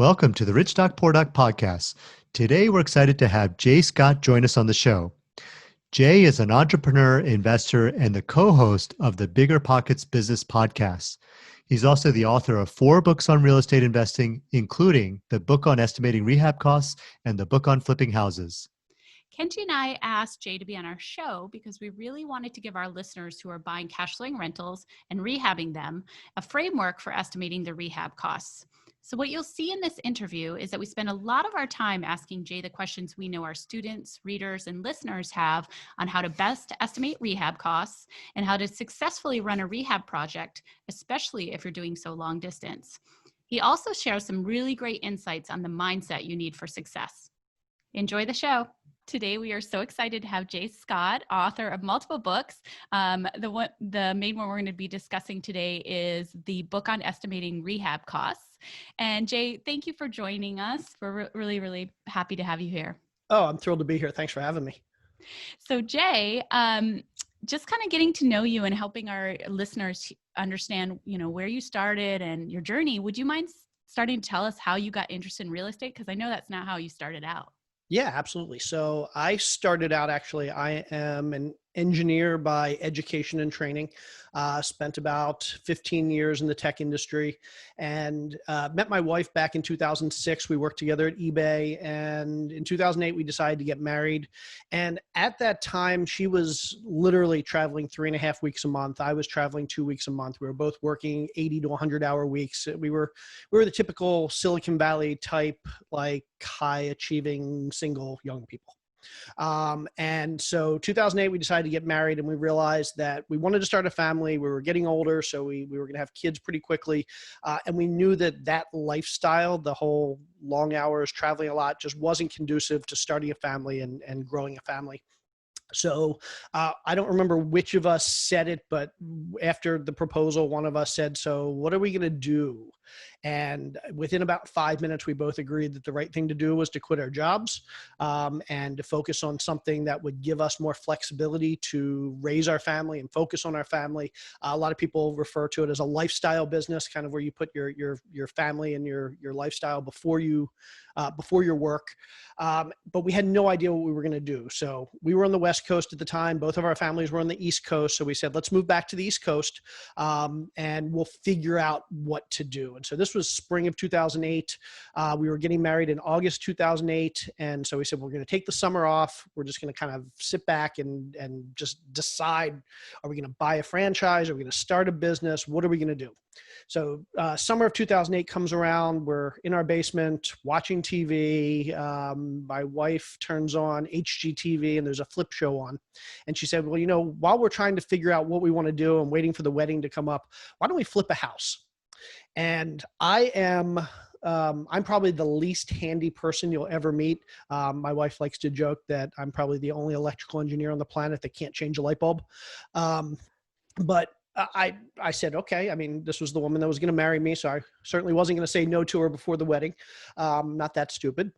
Welcome to the Rich Doc Poor Doc podcast. Today, we're excited to have Jay Scott join us on the show. Jay is an entrepreneur, investor, and the co-host of the Bigger Pockets Business Podcast. He's also the author of 4 books on real estate investing, including the book on estimating rehab costs and the book on flipping houses. Kenji and I asked Jay to be on our show because we really wanted to give our listeners who are buying cash flowing rentals and rehabbing them a framework for estimating the rehab costs. So what you'll see in this interview is that we spend a lot of our time asking Jay the questions we know our students, readers, and listeners have on how to best estimate rehab costs and how to successfully run a rehab project, especially if you're doing so long distance. He also shares some really great insights on the mindset you need for success. Enjoy the show. Today, we are so excited to have Jay Scott, author of multiple books. The main one we're going to be discussing today is the book on estimating rehab costs. And Jay, thank you for joining us. We're really, really happy to have you here. Oh, I'm thrilled to be here. Thanks for having me. So Jay, just kind of getting to know you and helping our listeners understand, where you started and your journey. Would you mind starting to tell us how you got interested in real estate? Because I know that's not how you started out. Yeah, absolutely. So I started out, I am an engineer by education and training, spent about 15 years in the tech industry and met my wife back in 2006. We worked together at eBay, and in 2008, we decided to get married. And at that time, she was literally traveling 3.5 weeks a month. I was traveling 2 weeks a month. We were both working 80 to 100-hour weeks. We were the typical Silicon Valley type, like high achieving single young people. And so 2008, we decided to get married, and we realized that we wanted to start a family. We were getting older, so we were going to have kids pretty quickly. And we knew that lifestyle, the whole long hours, traveling a lot, just wasn't conducive to starting a family and growing a family. So I don't remember which of us said it, but after the proposal, one of us said, "So what are we going to do?" And within about 5 minutes, we both agreed that the right thing to do was to quit our jobs and to focus on something that would give us more flexibility to raise our family and focus on our family. A lot of people refer to it as a lifestyle business, kind of where you put your family and your lifestyle before your work. But we had no idea what we were going to do. So we were on the West Coast at the time. Both of our families were on the East Coast. So we said, let's move back to the East Coast and we'll figure out what to do. And so this was spring of 2008. We were getting married in August 2008. And so we said, we're going to take the summer off. We're just going to kind of sit back and just decide, are we going to buy a franchise? Are we going to start a business? What are we going to do? So summer of 2008 comes around. We're in our basement watching TV. My wife turns on HGTV and there's a flip show on. And she said, well, while we're trying to figure out what we want to do and waiting for the wedding to come up, why don't we flip a house? And I'm probably the least handy person you'll ever meet. My wife likes to joke that I'm probably the only electrical engineer on the planet that can't change a light bulb. But I said, okay. I mean, this was the woman that was going to marry me, so I certainly wasn't going to say no to her before the wedding. Not that stupid.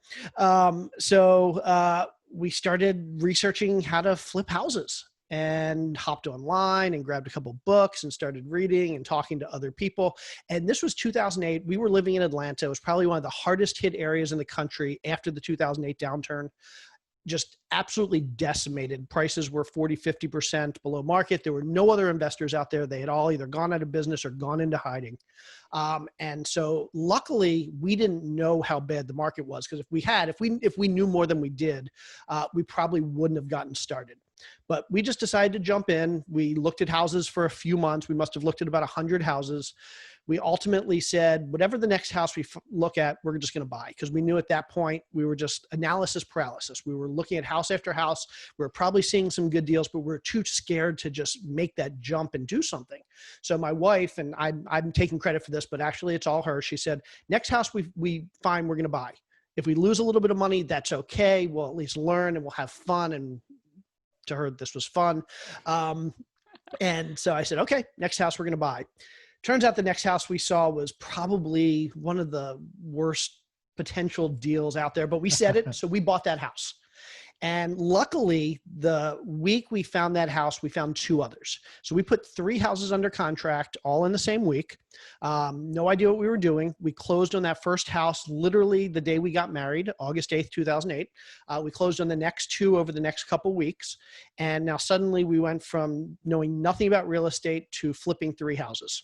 So we started researching how to flip houses and hopped online and grabbed a couple books and started reading and talking to other people. And this was 2008. We were living in Atlanta. It was probably one of the hardest hit areas in the country after the 2008 downturn. Just absolutely decimated. Prices were 40, 50% below market. There were no other investors out there. They had all either gone out of business or gone into hiding. And so luckily we didn't know how bad the market was, because if we knew more than we did, we probably wouldn't have gotten started. But we just decided to jump in. We looked at houses for a few months. We must have looked at about 100 houses. We ultimately said, whatever the next house we look at, we're just going to buy, because we knew at that point we were just analysis paralysis. We were looking at house after house. We were probably seeing some good deals, but we were too scared to just make that jump and do something. So my wife, and I'm taking credit for this, but actually it's all her. She said, next house we find, we're going to buy. If we lose a little bit of money, that's okay. We'll at least learn and we'll have fun. And to her, this was fun. And so I said, okay, next house we're going to buy. Turns out the next house we saw was probably one of the worst potential deals out there, but we said it. So we bought that house. And luckily, the week we found that house, we found 2 others. So we put 3 houses under contract all in the same week. No idea what we were doing. We closed on that first house literally the day we got married, August 8th, 2008. We closed on the next 2 over the next couple weeks. And now suddenly we went from knowing nothing about real estate to flipping 3 houses.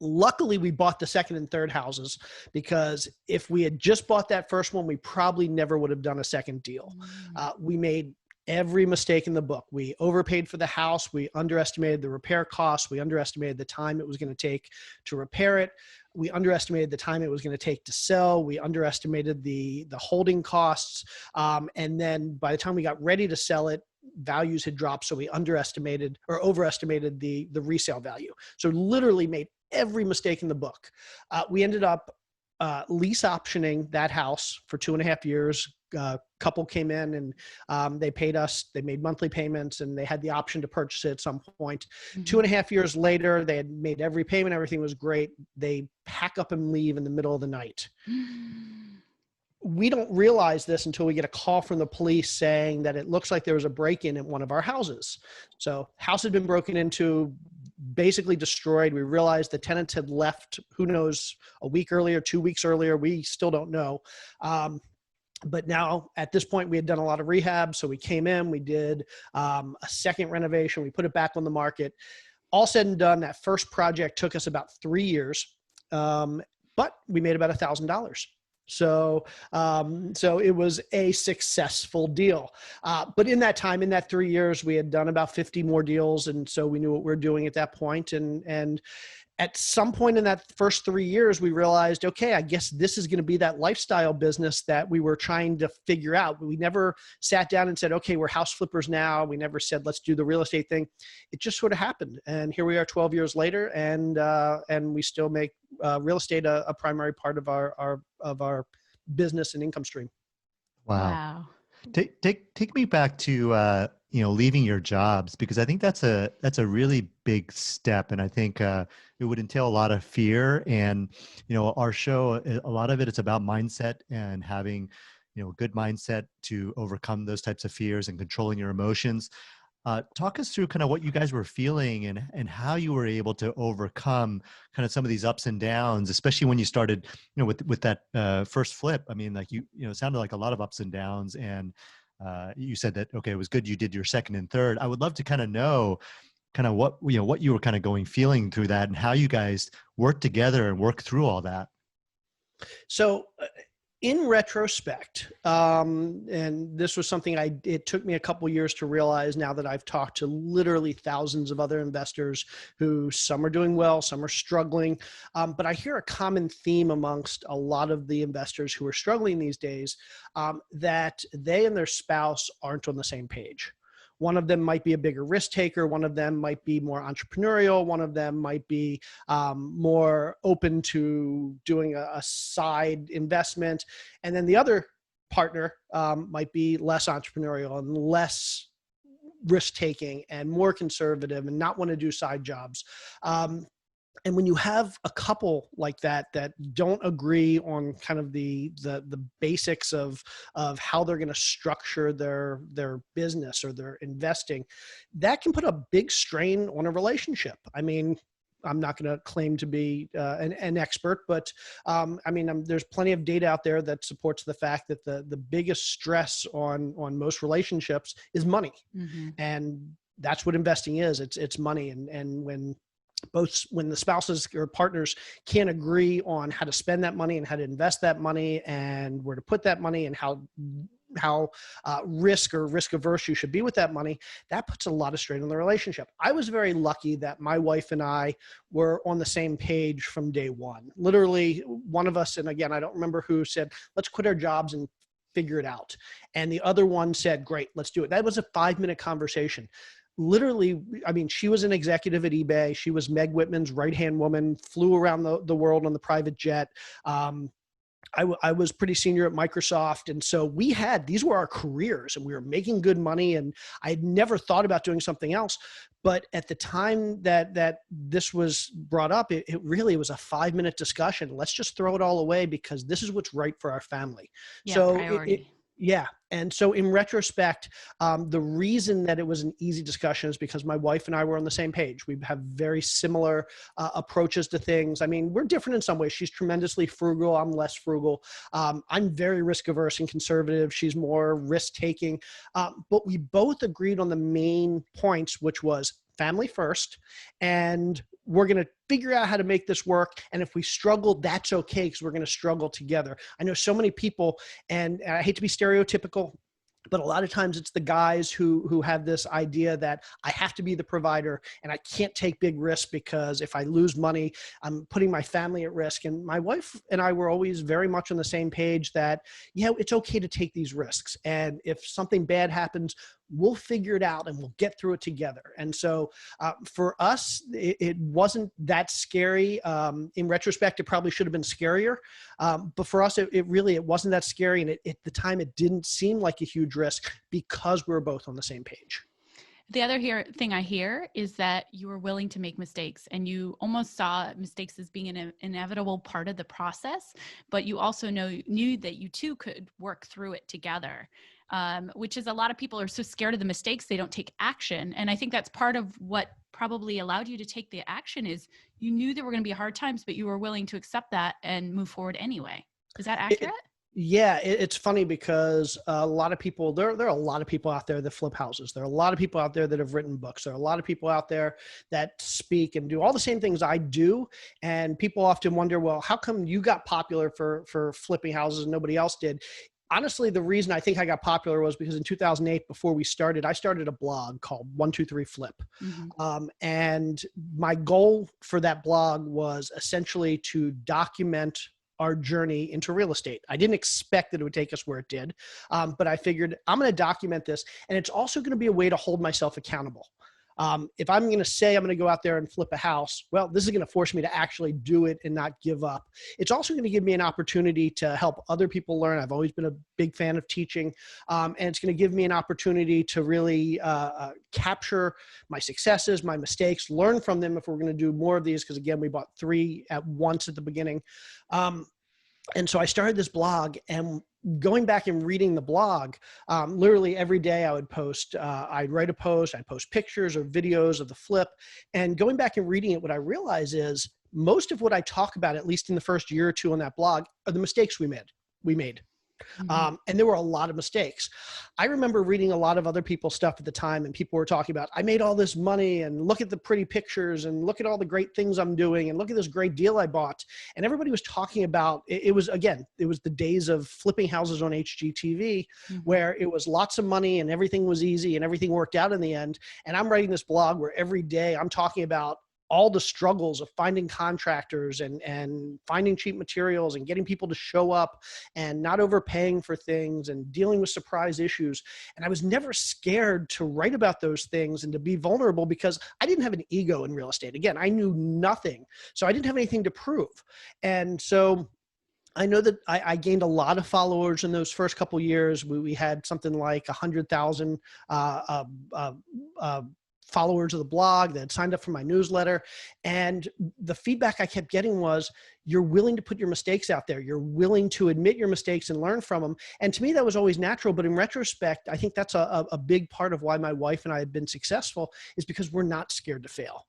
Luckily, we bought the second and third houses, because if we had just bought that first one, we probably never would have done a second deal. We made every mistake in the book. We overpaid for the house. We underestimated the repair costs. We underestimated the time it was going to take to repair it. We underestimated the time it was going to take to sell. We underestimated the holding costs. And then by the time we got ready to sell it, values had dropped. So we underestimated or overestimated the resale value. So literally made every mistake in the book. We ended up lease optioning that house for 2.5 years. Couple came in and they paid us. They made monthly payments and they had the option to purchase it at some point. 2.5 years later, they had made every payment. Everything was great. They pack up and leave in the middle of the night. We don't realize this until we get a call from the police saying that it looks like there was a break-in at one of our houses. So house had been broken into, basically destroyed. We realized the tenants had left, who knows, a week earlier, 2 weeks earlier. We still don't know. But now at this point, we had done a lot of rehab. So we came in, we did a second renovation. We put it back on the market. All said and done, that first project took us about 3 years, but we made about $1,000. So it was a successful deal. But in that time, in that 3 years, we had done about 50 more deals. And so we knew what we were doing at that point. And at some point in that first 3 years, we realized, okay, I guess this is going to be that lifestyle business that we were trying to figure out. We never sat down and said, okay, we're house flippers now. We never said, let's do the real estate thing. It just sort of happened. And here we are 12 years later, and we still make real estate a primary part of our business and income stream. Wow. Take me back to leaving your jobs, because I think that's a really big step, and I think it would entail a lot of fear. And our show, a lot of it, it's about mindset and having a good mindset to overcome those types of fears and controlling your emotions. Talk us through kind of what you guys were feeling and how you were able to overcome kind of some of these ups and downs, especially when you started, with that first flip. I mean, like it sounded like a lot of ups and downs, and you said that, okay, it was good you did your second and third. I would love to kind of know kind of what you were kind of feeling through that, and how you guys worked together and worked through all that. So in retrospect, and this was something it took me a couple years to realize, now that I've talked to literally thousands of other investors who, some are doing well, some are struggling. But I hear a common theme amongst a lot of the investors who are struggling these days, that they and their spouse aren't on the same page. One of them might be a bigger risk taker. One of them might be more entrepreneurial. One of them might be more open to doing a side investment. And then the other partner might be less entrepreneurial and less risk taking and more conservative and not want to do side jobs. And when you have a couple like that don't agree on kind of the basics of how they're going to structure their business or their investing, that can put a big strain on a relationship. I mean, I'm not going to claim to be an expert, but there's plenty of data out there that supports the fact that the biggest stress on most relationships is money. Mm-hmm. And that's what investing is. It's money. And when the spouses or partners can't agree on how to spend that money and how to invest that money and where to put that money and how risk averse you should be with that money, that puts a lot of strain on the relationship. I was very lucky that my wife and I were on the same page from day one. Literally, one of us, and again, I don't remember who, said, let's quit our jobs and figure it out. And the other one said, great, let's do it. That was a 5-minute conversation. Literally, I mean, she was an executive at eBay. She was Meg Whitman's right-hand woman, flew around the world on the private jet. I was pretty senior at Microsoft. And so these were our careers, and we were making good money, and I had never thought about doing something else. But at the time that this was brought up, it really was a 5-minute discussion. Let's just throw it all away because this is what's right for our family. Yeah, so priority. Yeah. And so in retrospect, the reason that it was an easy discussion is because my wife and I were on the same page. We have very similar approaches to things. I mean, we're different in some ways. She's tremendously frugal. I'm less frugal. I'm very risk averse and conservative. She's more risk taking. But we both agreed on the main points, which was family first, and we're going to figure out how to make this work. And if we struggle, that's okay, because we're going to struggle together. I know so many people, and I hate to be stereotypical, but a lot of times it's the guys who have this idea that I have to be the provider and I can't take big risks because if I lose money, I'm putting my family at risk. And my wife and I were always very much on the same page that, yeah, it's okay to take these risks. And if something bad happens, we'll figure it out and we'll get through it together. And so for us, it wasn't that scary. In retrospect, it probably should have been scarier. But for us, it really wasn't that scary. And at the time, it didn't seem like a huge risk because we were both on the same page. The other thing I hear is that you were willing to make mistakes, and you almost saw mistakes as being an inevitable part of the process, but you also knew that you two could work through it together. Which is, a lot of people are so scared of the mistakes, they don't take action. And I think that's part of what probably allowed you to take the action, is you knew there were going to be hard times, but you were willing to accept that and move forward anyway. Is that accurate? Yeah, it's funny because a lot of people, there are a lot of people out there that flip houses. There are a lot of people out there that have written books. There are a lot of people out there that speak and do all the same things I do. And people often wonder, well, how come you got popular for flipping houses and nobody else did? Honestly, the reason I think I got popular was because in 2008, before we started, I started a blog called 123 Flip. Mm-hmm. And my goal for that blog was essentially to document our journey into real estate. I didn't expect that it would take us where it did, but I figured I'm going to document this, and it's also going to be a way to hold myself accountable. If I'm going to say I'm going to go out there and flip a house, well, this is going to force me to actually do it and not give up. It's also going to give me an opportunity to help other people learn. I've always been a big fan of teaching, and it's going to give me an opportunity to really capture my successes, my mistakes, learn from them if we're going to do more of these, because again, we bought 3 at once at the beginning. And so I started this blog, and going back and reading the blog, literally every day I would post, I'd write a post, I'd post pictures or videos of the flip. And going back and reading it, what I realize is most of what I talk about, at least in the first year or two on that blog, are the mistakes we made. Mm-hmm. And there were a lot of mistakes. I remember reading a lot of other people's stuff at the time, and people were talking about, I made all this money, and look at the pretty pictures, and look at all the great things I'm doing, and look at this great deal I bought. And everybody was talking about, it was the days of flipping houses on HGTV, mm-hmm. where it was lots of money and everything was easy and everything worked out in the end. And I'm writing this blog where every day I'm talking about all the struggles of finding contractors and finding cheap materials and getting people to show up and not overpaying for things and dealing with surprise issues. And I was never scared to write about those things and to be vulnerable, because I didn't have an ego in real estate. Again, I knew nothing, so I didn't have anything to prove. And so I know that I gained a lot of followers in those first couple of years. We had something like 100,000 followers of the blog that had signed up for my newsletter. And the feedback I kept getting was, you're willing to put your mistakes out there. You're willing to admit your mistakes and learn from them. And to me, that was always natural. But in retrospect, I think that's a big part of why my wife and I have been successful, is because we're not scared to fail.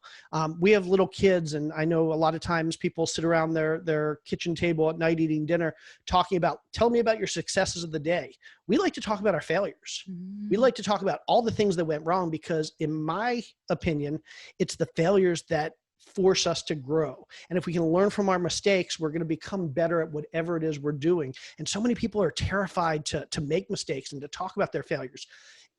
We have little kids, and I know a lot of times people sit around their kitchen table at night eating dinner talking about, tell me about your successes of the day. We like to talk about our failures. Mm-hmm. We like to talk about all the things that went wrong, because in my opinion, it's the failures that force us to grow. And if we can learn from our mistakes, we're going to become better at whatever it is we're doing. And so many people are terrified to make mistakes and to talk about their failures.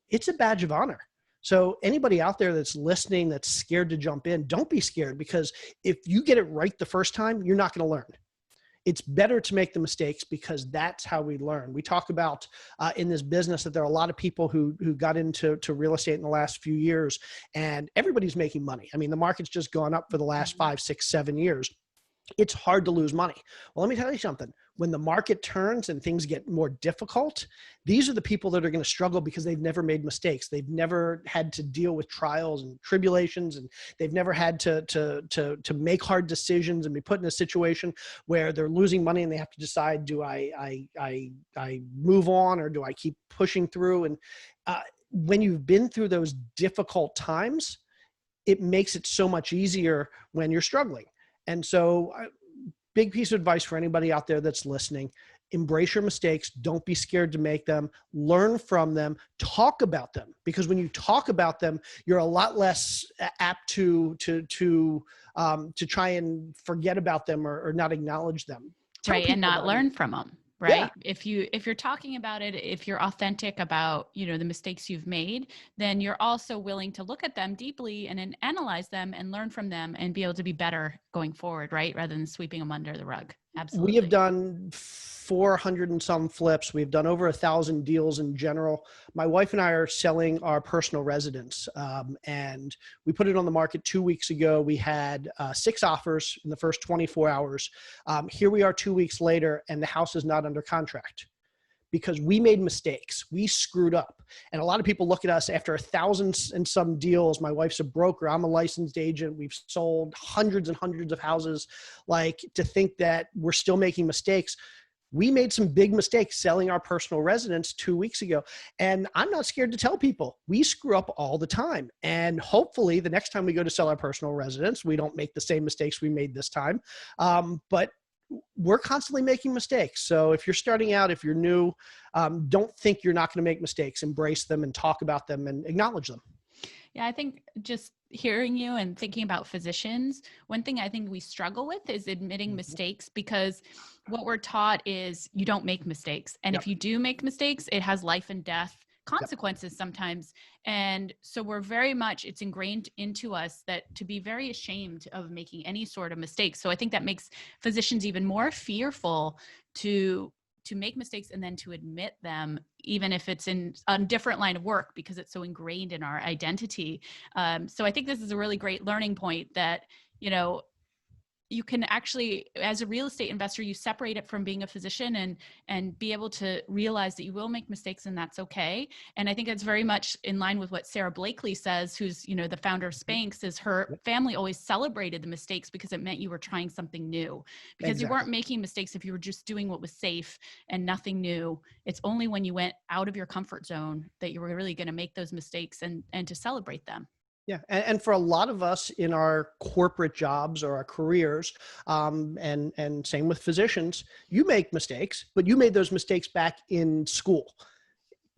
It's a badge of honor. So anybody out there that's listening, that's scared to jump in, don't be scared, because if you get it right the first time, you're not going to learn. It's better to make the mistakes, because that's how we learn. We talk about in this business that there are a lot of people who got into real estate in the last few years, and everybody's making money. I mean, the market's just gone up for the last 5, 6, 7 years. it's hard to lose money. Well, let me tell you something. When the market turns and things get more difficult, these are the people that are going to struggle because they've never made mistakes. They've never had to deal with trials and tribulations, and they've never had to make hard decisions and be put in a situation where they're losing money and they have to decide, do I move on, or do I keep pushing through? And when you've been through those difficult times, it makes it so much easier when you're struggling. And so, big piece of advice for anybody out there that's listening: embrace your mistakes. Don't be scared to make them. Learn from them. Talk about them, because when you talk about them, you're a lot less apt to try and forget about them, or not acknowledge them. Tell Right. And people not about learn it. from them. Yeah, Right. If you're talking about it, if you're authentic about, the mistakes you've made, then you're also willing to look at them deeply and then analyze them and learn from them and be able to be better going forward, right? Rather than sweeping them under the rug. we have Absolutely. done 400 and some flips. We've done over 1,000 deals in general. My wife and I are selling our personal residence, and we put it on the market 2 weeks ago. We had 6 offers in the first 24 hours. Here we are 2 weeks later, and the house is not under contract because we made mistakes. We screwed up. And a lot of people look at us after 1,000 and some deals. My wife's a broker. I'm a licensed agent. We've sold hundreds and hundreds of houses. Like, to think that we're still making mistakes. We made some big mistakes selling our personal residence 2 weeks ago. And I'm not scared to tell people we screw up all the time. And hopefully the next time we go to sell our personal residence, we don't make the same mistakes we made this time. But we're constantly making mistakes. So if you're starting out, if you're new, don't think you're not going to make mistakes. Embrace them and talk about them and acknowledge them. Yeah, I think just hearing you and thinking about physicians, one thing I think we struggle with is admitting mistakes, because what we're taught is you don't make mistakes. And Yep. if you do make mistakes, it has life and death Yep. consequences sometimes. And so we're very much, it's ingrained into us that to be very ashamed of making any sort of mistake. So I think that makes physicians even more fearful to make mistakes and then to admit them, even if it's in a different line of work, because it's so ingrained in our identity. So I think this is a really great learning point that, you can actually, as a real estate investor, you separate it from being a physician and be able to realize that you will make mistakes and that's okay. And I think it's very much in line with what Sarah Blakely says, who's, the founder of Spanx, is her family always celebrated the mistakes because it meant you were trying something new, because you weren't making mistakes if you were just doing what was safe and nothing new. It's only when you went out of your comfort zone that you were really going to make those mistakes and to celebrate them. Yeah. And for a lot of us in our corporate jobs or our careers, and same with physicians, you make mistakes, but you made those mistakes back in school.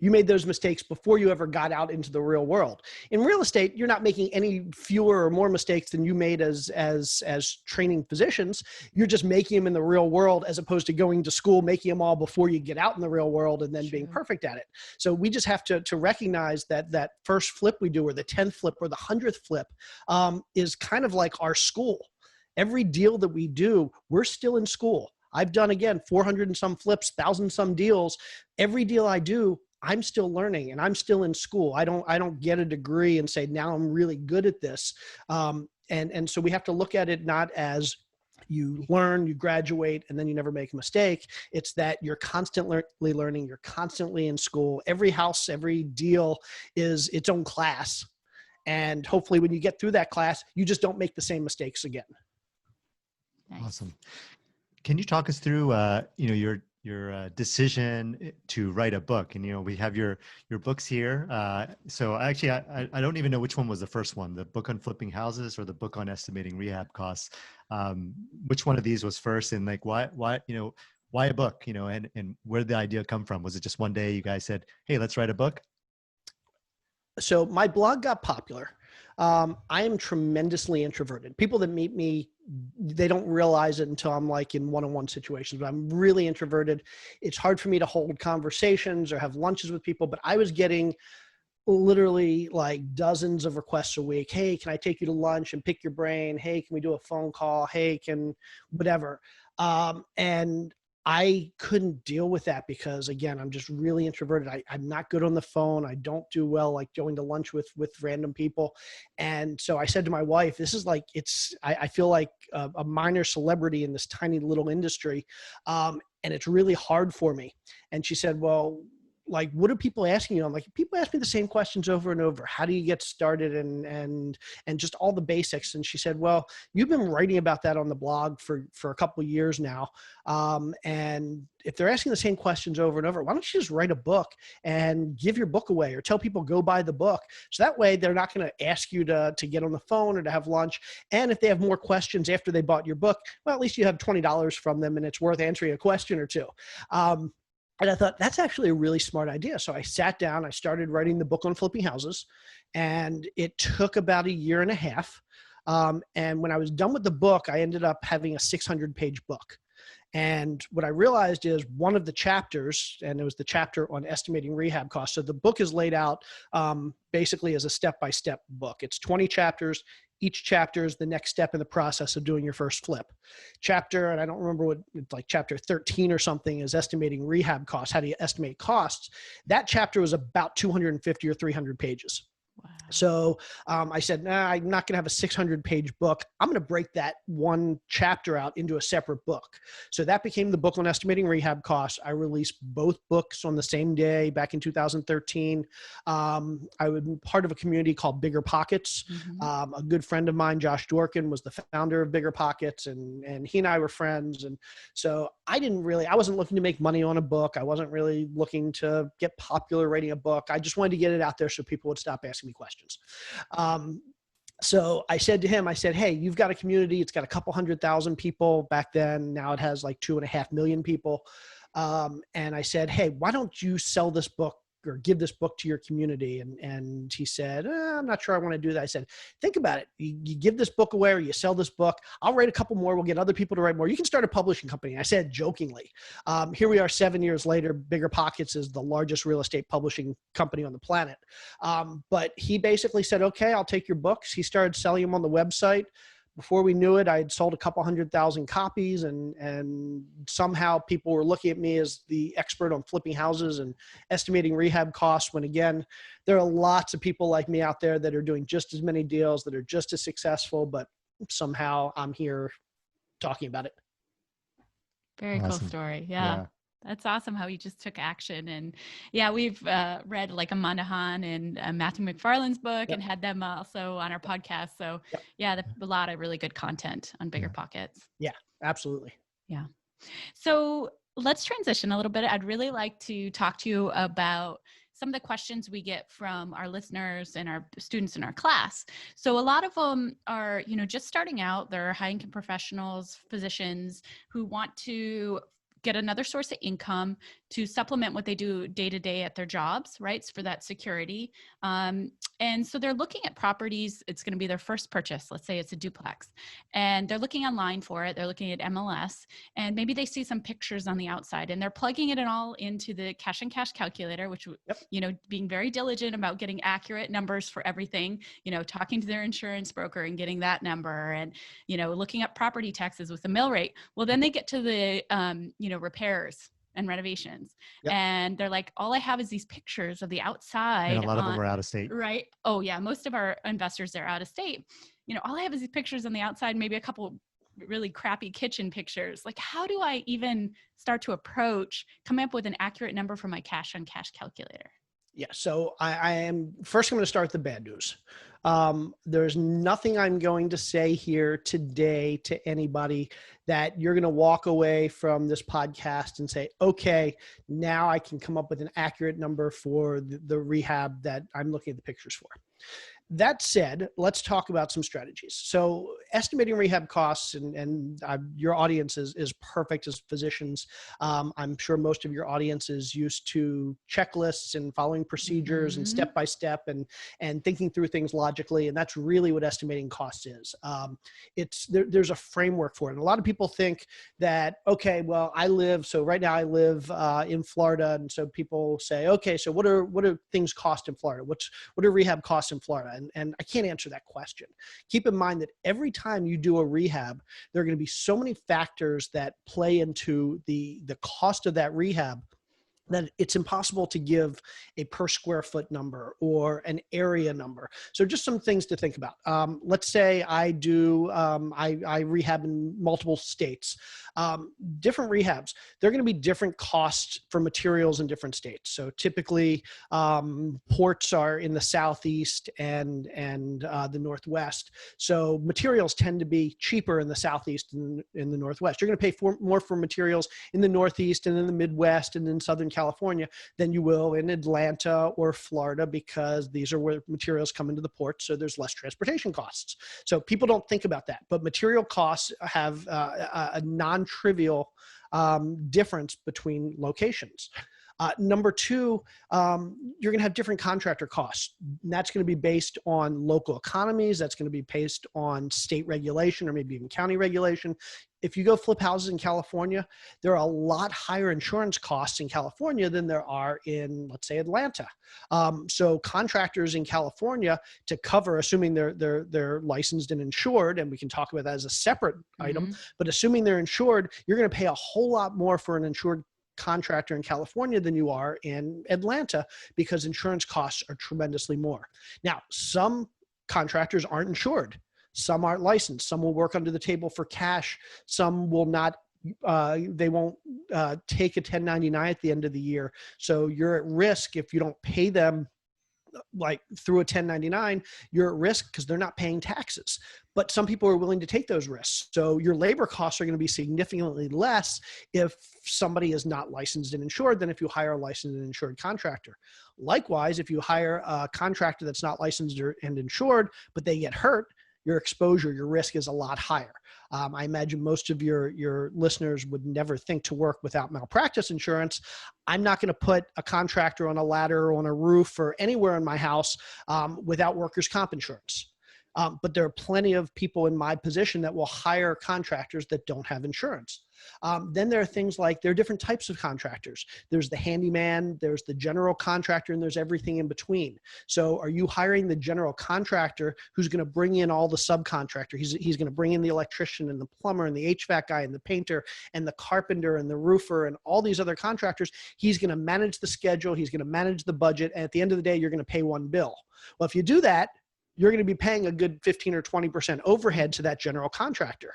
You made those mistakes before you ever got out into the real world. In real estate, you're not making any fewer or more mistakes than you made as training physicians. You're just making them in the real world, as opposed to going to school, making them all before you get out in the real world and then being perfect at it. So we just have to recognize that first flip we do, or the 10th flip or the 100th flip, is kind of like our school. Every deal that we do, we're still in school. I've done, again, 400 and some flips, 1,000 and some deals. Every deal I do, I'm still learning and I'm still in school. I don't get a degree and say, now I'm really good at this. And so we have to look at it not as you learn, you graduate, and then you never make a mistake. It's that you're constantly learning. You're constantly in school. Every house, every deal is its own class. And hopefully when you get through that class, you just don't make the same mistakes again. Nice. Awesome. Can you talk us through, your decision to write a book? And, we have your books here. So actually, I don't even know which one was the first one, the book on flipping houses or the book on estimating rehab costs. Which one of these was first, and like, why a book, and where did the idea come from? Was it just one day you guys said, hey, let's write a book? So my blog got popular. I am tremendously introverted. People that meet me, they don't realize it until I'm like in one-on-one situations, but I'm really introverted. It's hard for me to hold conversations or have lunches with people, but I was getting literally like dozens of requests a week. Hey, can I take you to lunch and pick your brain? Hey, can we do a phone call? Hey, can whatever. And I couldn't deal with that because, again, I'm just really introverted. I'm not good on the phone. I don't do well like going to lunch with random people. And so I said to my wife, this is like, I feel like a minor celebrity in this tiny little industry. And it's really hard for me. And she said, well, like, what are people asking you? I'm like, people ask me the same questions over and over. How do you get started? And just all the basics. And she said, well, you've been writing about that on the blog for a couple of years now. And if they're asking the same questions over and over, why don't you just write a book and give your book away, or tell people go buy the book? So that way they're not going to ask you to get on the phone or to have lunch. And if they have more questions after they bought your book, well, at least you have $20 from them and it's worth answering a question or two. And I thought, that's actually a really smart idea. So I sat down, I started writing the book on flipping houses, and it took about a year and a half. And when I was done with the book, I ended up having a 600-page book. And what I realized is one of the chapters, and it was the chapter on estimating rehab costs. So the book is laid out basically as a step-by-step book. It's 20 chapters. Each chapter is the next step in the process of doing your first flip. Chapter, and I don't remember what, like chapter 13 or something, is estimating rehab costs. How do you estimate costs? That chapter was about 250 or 300 pages. Wow. So I said, nah, I'm not going to have a 600-page book. I'm going to break that one chapter out into a separate book. So that became the book on estimating rehab costs. I released both books on the same day back in 2013. I was part of a community called Bigger Pockets. Mm-hmm. A good friend of mine, Josh Dworkin, was the founder of Bigger Pockets, and he and I were friends. And so I wasn't looking to make money on a book. I wasn't really looking to get popular writing a book. I just wanted to get it out there so people would stop asking me questions. So I said to him, I said, hey, you've got a community. It's got a couple 100,000 people back then. Now it has like 2.5 million people. And I said, hey, why don't you sell this book or give this book to your community? And he said, I'm not sure I want to do that. I said, think about it. You give this book away or you sell this book. I'll write a couple more. We'll get other people to write more. You can start a publishing company. I said jokingly. Here we are 7 years later. Bigger Pockets is the largest real estate publishing company on the planet. But he basically said, okay, I'll take your books. He started selling them on the website. Before we knew it, I had sold a couple 100,000 copies, and somehow people were looking at me as the expert on flipping houses and estimating rehab costs, when again, there are lots of people like me out there that are doing just as many deals, that are just as successful, but somehow I'm here talking about it. Very Awesome. cool story. Yeah. That's awesome how he just took action. And yeah, we've read like Amanda Hahn and Matthew McFarland's book. Yep. And had them also on our podcast. So yep. Yeah, a lot of really good content on Bigger Pockets. Yeah, absolutely. Yeah. So let's transition a little bit. I'd really like to talk to you about some of the questions we get from our listeners and our students in our class. So a lot of them are, just starting out. They're high-income professionals, physicians who want to get another source of income to supplement what they do day to day at their jobs, right? For that security. And so they're looking at properties. It's going to be their first purchase. Let's say it's a duplex, and they're looking online for it. They're looking at MLS, and maybe they see some pictures on the outside, and they're plugging it all into the cash and cash calculator, which, being very diligent about getting accurate numbers for everything, talking to their insurance broker and getting that number, and, looking up property taxes with the mill rate. Well, then they get to the, repairs and renovations. Yep. And they're like, all I have is these pictures of the outside. And a lot of them are out of state. Right. Oh yeah. Most of our investors, they're out of state. All I have is these pictures on the outside, maybe a couple really crappy kitchen pictures. Like, how do I even start to come up with an accurate number for my cash on cash calculator? Yeah. So I'm going to start with the bad news. There's nothing I'm going to say here today to anybody that you're going to walk away from this podcast and say, okay, now I can come up with an accurate number for the rehab that I'm looking at the pictures for. That said, let's talk about some strategies. So estimating rehab costs, and your audience is perfect as physicians. I'm sure most of your audience is used to checklists and following procedures and step-by-step and thinking through things logically. And that's really what estimating costs is. There's a framework for it. And a lot of people think that, okay, well, right now I live in Florida. And so people say, okay, so what are things cost in Florida? What are rehab costs in Florida? And I can't answer that question. Keep in mind that every time you do a rehab, there are going to be so many factors that play into the cost of that rehab that it's impossible to give a per square foot number or an area number. So just some things to think about. Let's say I rehab in multiple states. Different rehabs, they're going to be different costs for materials in different states. So typically ports are in the Southeast and the Northwest. So materials tend to be cheaper in the Southeast and in the Northwest. You're going to pay more for materials in the Northeast and in the Midwest and in Southern California than you will in Atlanta or Florida, because these are where materials come into the port. So there's less transportation costs. So people don't think about that, but material costs have a non-trivial difference between locations. Number two, you're going to have different contractor costs. And that's going to be based on local economies. That's going to be based on state regulation or maybe even county regulation. If you go flip houses in California, there are a lot higher insurance costs in California than there are in, let's say, Atlanta. So contractors in California, to cover, assuming they're licensed and insured, and we can talk about that as a separate item, but assuming they're insured, you're going to pay a whole lot more for an insured contractor in California than you are in Atlanta, because insurance costs are tremendously more. Now, some contractors aren't insured. Some aren't licensed. Some will work under the table for cash. Some will not. They won't take a 1099 at the end of the year. So you're at risk if you don't pay them like through a 1099, you're at risk because they're not paying taxes. But some people are willing to take those risks. So your labor costs are going to be significantly less if somebody is not licensed and insured than if you hire a licensed and insured contractor. Likewise, if you hire a contractor that's not licensed and insured, but they get hurt, your exposure, your risk is a lot higher. I imagine most of your listeners would never think to work without malpractice insurance. I'm not going to put a contractor on a ladder or on a roof or anywhere in my house without workers' comp insurance. But there are plenty of people in my position that will hire contractors that don't have insurance. Then there are things like, there are different types of contractors. There's the handyman, there's the general contractor, and there's everything in between. So are you hiring the general contractor who's going to bring in all the subcontractor? He's going to bring in the electrician and the plumber and the HVAC guy and the painter and the carpenter and the roofer and all these other contractors. He's going to manage the schedule. He's going to manage the budget. And at the end of the day, you're going to pay one bill. Well, if you do that, you're going to be paying a good 15 or 20% overhead to that general contractor.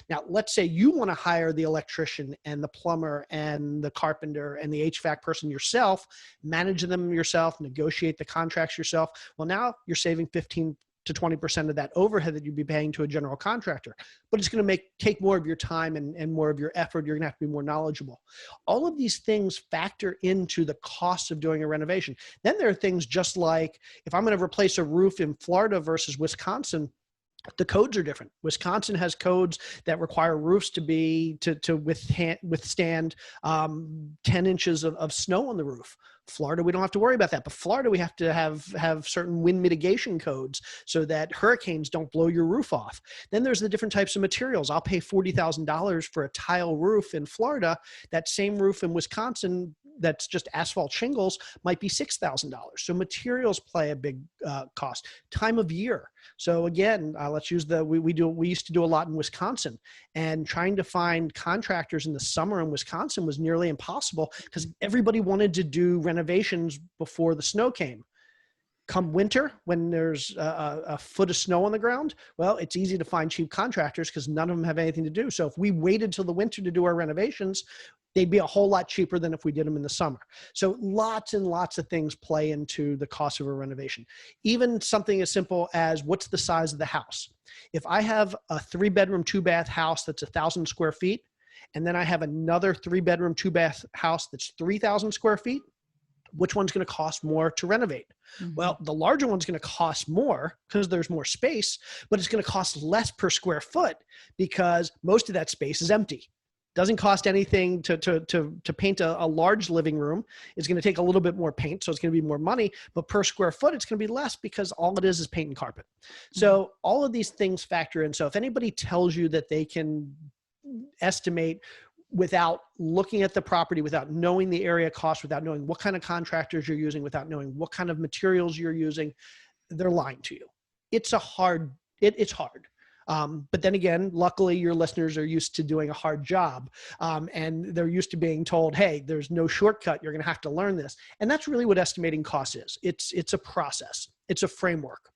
Now, let's say you want to hire the electrician and the plumber and the carpenter and the HVAC person yourself, manage them yourself, negotiate the contracts yourself. Well, now you're saving 15 to 20% of that overhead that you'd be paying to a general contractor, but it's going to take more of your time and more of your effort. You're going to have to be more knowledgeable. All of these things factor into the cost of doing a renovation. Then there are things just like, if I'm going to replace a roof in Florida versus Wisconsin, the codes are different. Wisconsin has codes that require roofs to withstand 10 inches of snow on the roof. Florida, we don't have to worry about that. But Florida, we have to have certain wind mitigation codes so that hurricanes don't blow your roof off. Then there's the different types of materials. I'll pay $40,000 for a tile roof in Florida. That same roof in Wisconsin that's just asphalt shingles might be $6,000. So materials play a big cost. Time of year. So again, let's use we used to do a lot in Wisconsin, and trying to find contractors in the summer in Wisconsin was nearly impossible because everybody wanted to do renovations before the snow came. Come winter, when there's a foot of snow on the ground, well, it's easy to find cheap contractors because none of them have anything to do. So if we waited till the winter to do our renovations, they'd be a whole lot cheaper than if we did them in the summer. So lots and lots of things play into the cost of a renovation. Even something as simple as, what's the size of the house? If I have a 3-bedroom, 2-bath house that's 1,000 square feet, and then I have another 3-bedroom, 2-bath house that's 3,000 square feet, which one's going to cost more to renovate? Mm-hmm. Well, the larger one's going to cost more because there's more space, but it's going to cost less per square foot because most of that space is empty. Doesn't cost anything to paint a large living room. It's going to take a little bit more paint, so it's going to be more money, but per square foot, it's going to be less because all it is paint and carpet. Mm-hmm. So all of these things factor in. So if anybody tells you that they can estimate without looking at the property, without knowing the area cost, without knowing what kind of contractors you're using, without knowing what kind of materials you're using, they're lying to you. it's hard. But then again, luckily your listeners are used to doing a hard job, and they're used to being told, hey, there's no shortcut. You're going to have to learn this. And that's really what estimating costs is. It's a process. It's a framework.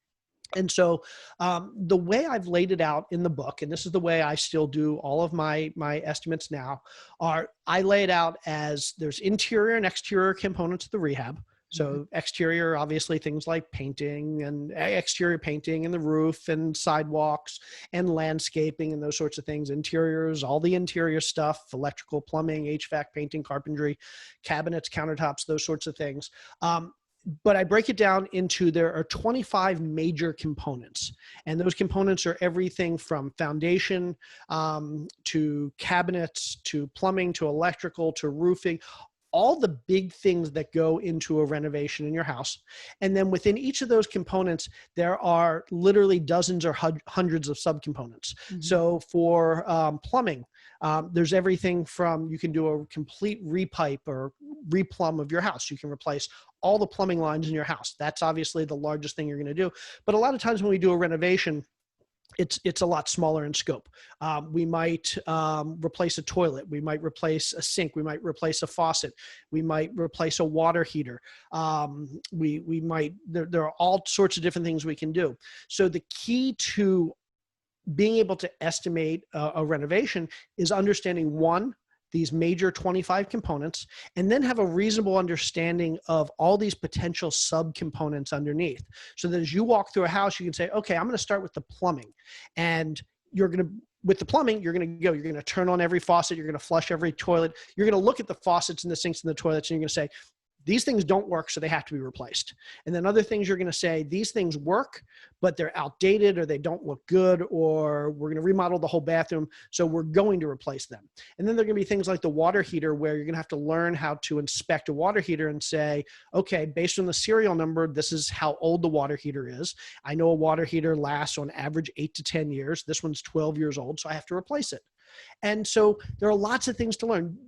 And so the way I've laid it out in the book, and this is the way I still do all of my estimates now, are I lay it out as there's interior and exterior components of the rehab. So exterior, obviously things like painting and exterior painting and the roof and sidewalks and landscaping and those sorts of things. Interiors, all the interior stuff, electrical, plumbing, HVAC, painting, carpentry, cabinets, countertops, those sorts of things. But I break it down into there are 25 major components. And those components are everything from foundation to cabinets to plumbing to electrical to roofing, all the big things that go into a renovation in your house. And then within each of those components, there are literally dozens or hundreds of subcomponents. Mm-hmm. So for plumbing, there's everything from, you can do a complete repipe or replumb of your house. You can replace all the plumbing lines in your house. That's obviously the largest thing you're going to do. But a lot of times when we do a renovation, it's a lot smaller in scope. We might replace a toilet. We might replace a sink. We might replace a faucet. We might replace a water heater. We might, there are all sorts of different things we can do. So the key to being able to estimate a renovation is understanding, one, these major 25 components, and then have a reasonable understanding of all these potential subcomponents underneath. So that as you walk through a house, you can say, okay, I'm going to start with the plumbing. And with the plumbing, you're going to turn on every faucet. You're going to flush every toilet. You're going to look at the faucets and the sinks and the toilets, and you're going to say, these things don't work, so they have to be replaced. And then other things you're going to say, these things work, but they're outdated or they don't look good, or we're going to remodel the whole bathroom, so we're going to replace them. And then there are going to be things like the water heater, where you're going to have to learn how to inspect a water heater and say, okay, based on the serial number, this is how old the water heater is. I know a water heater lasts on average 8 to 10 years. This one's 12 years old, so I have to replace it. And so there are lots of things to learn.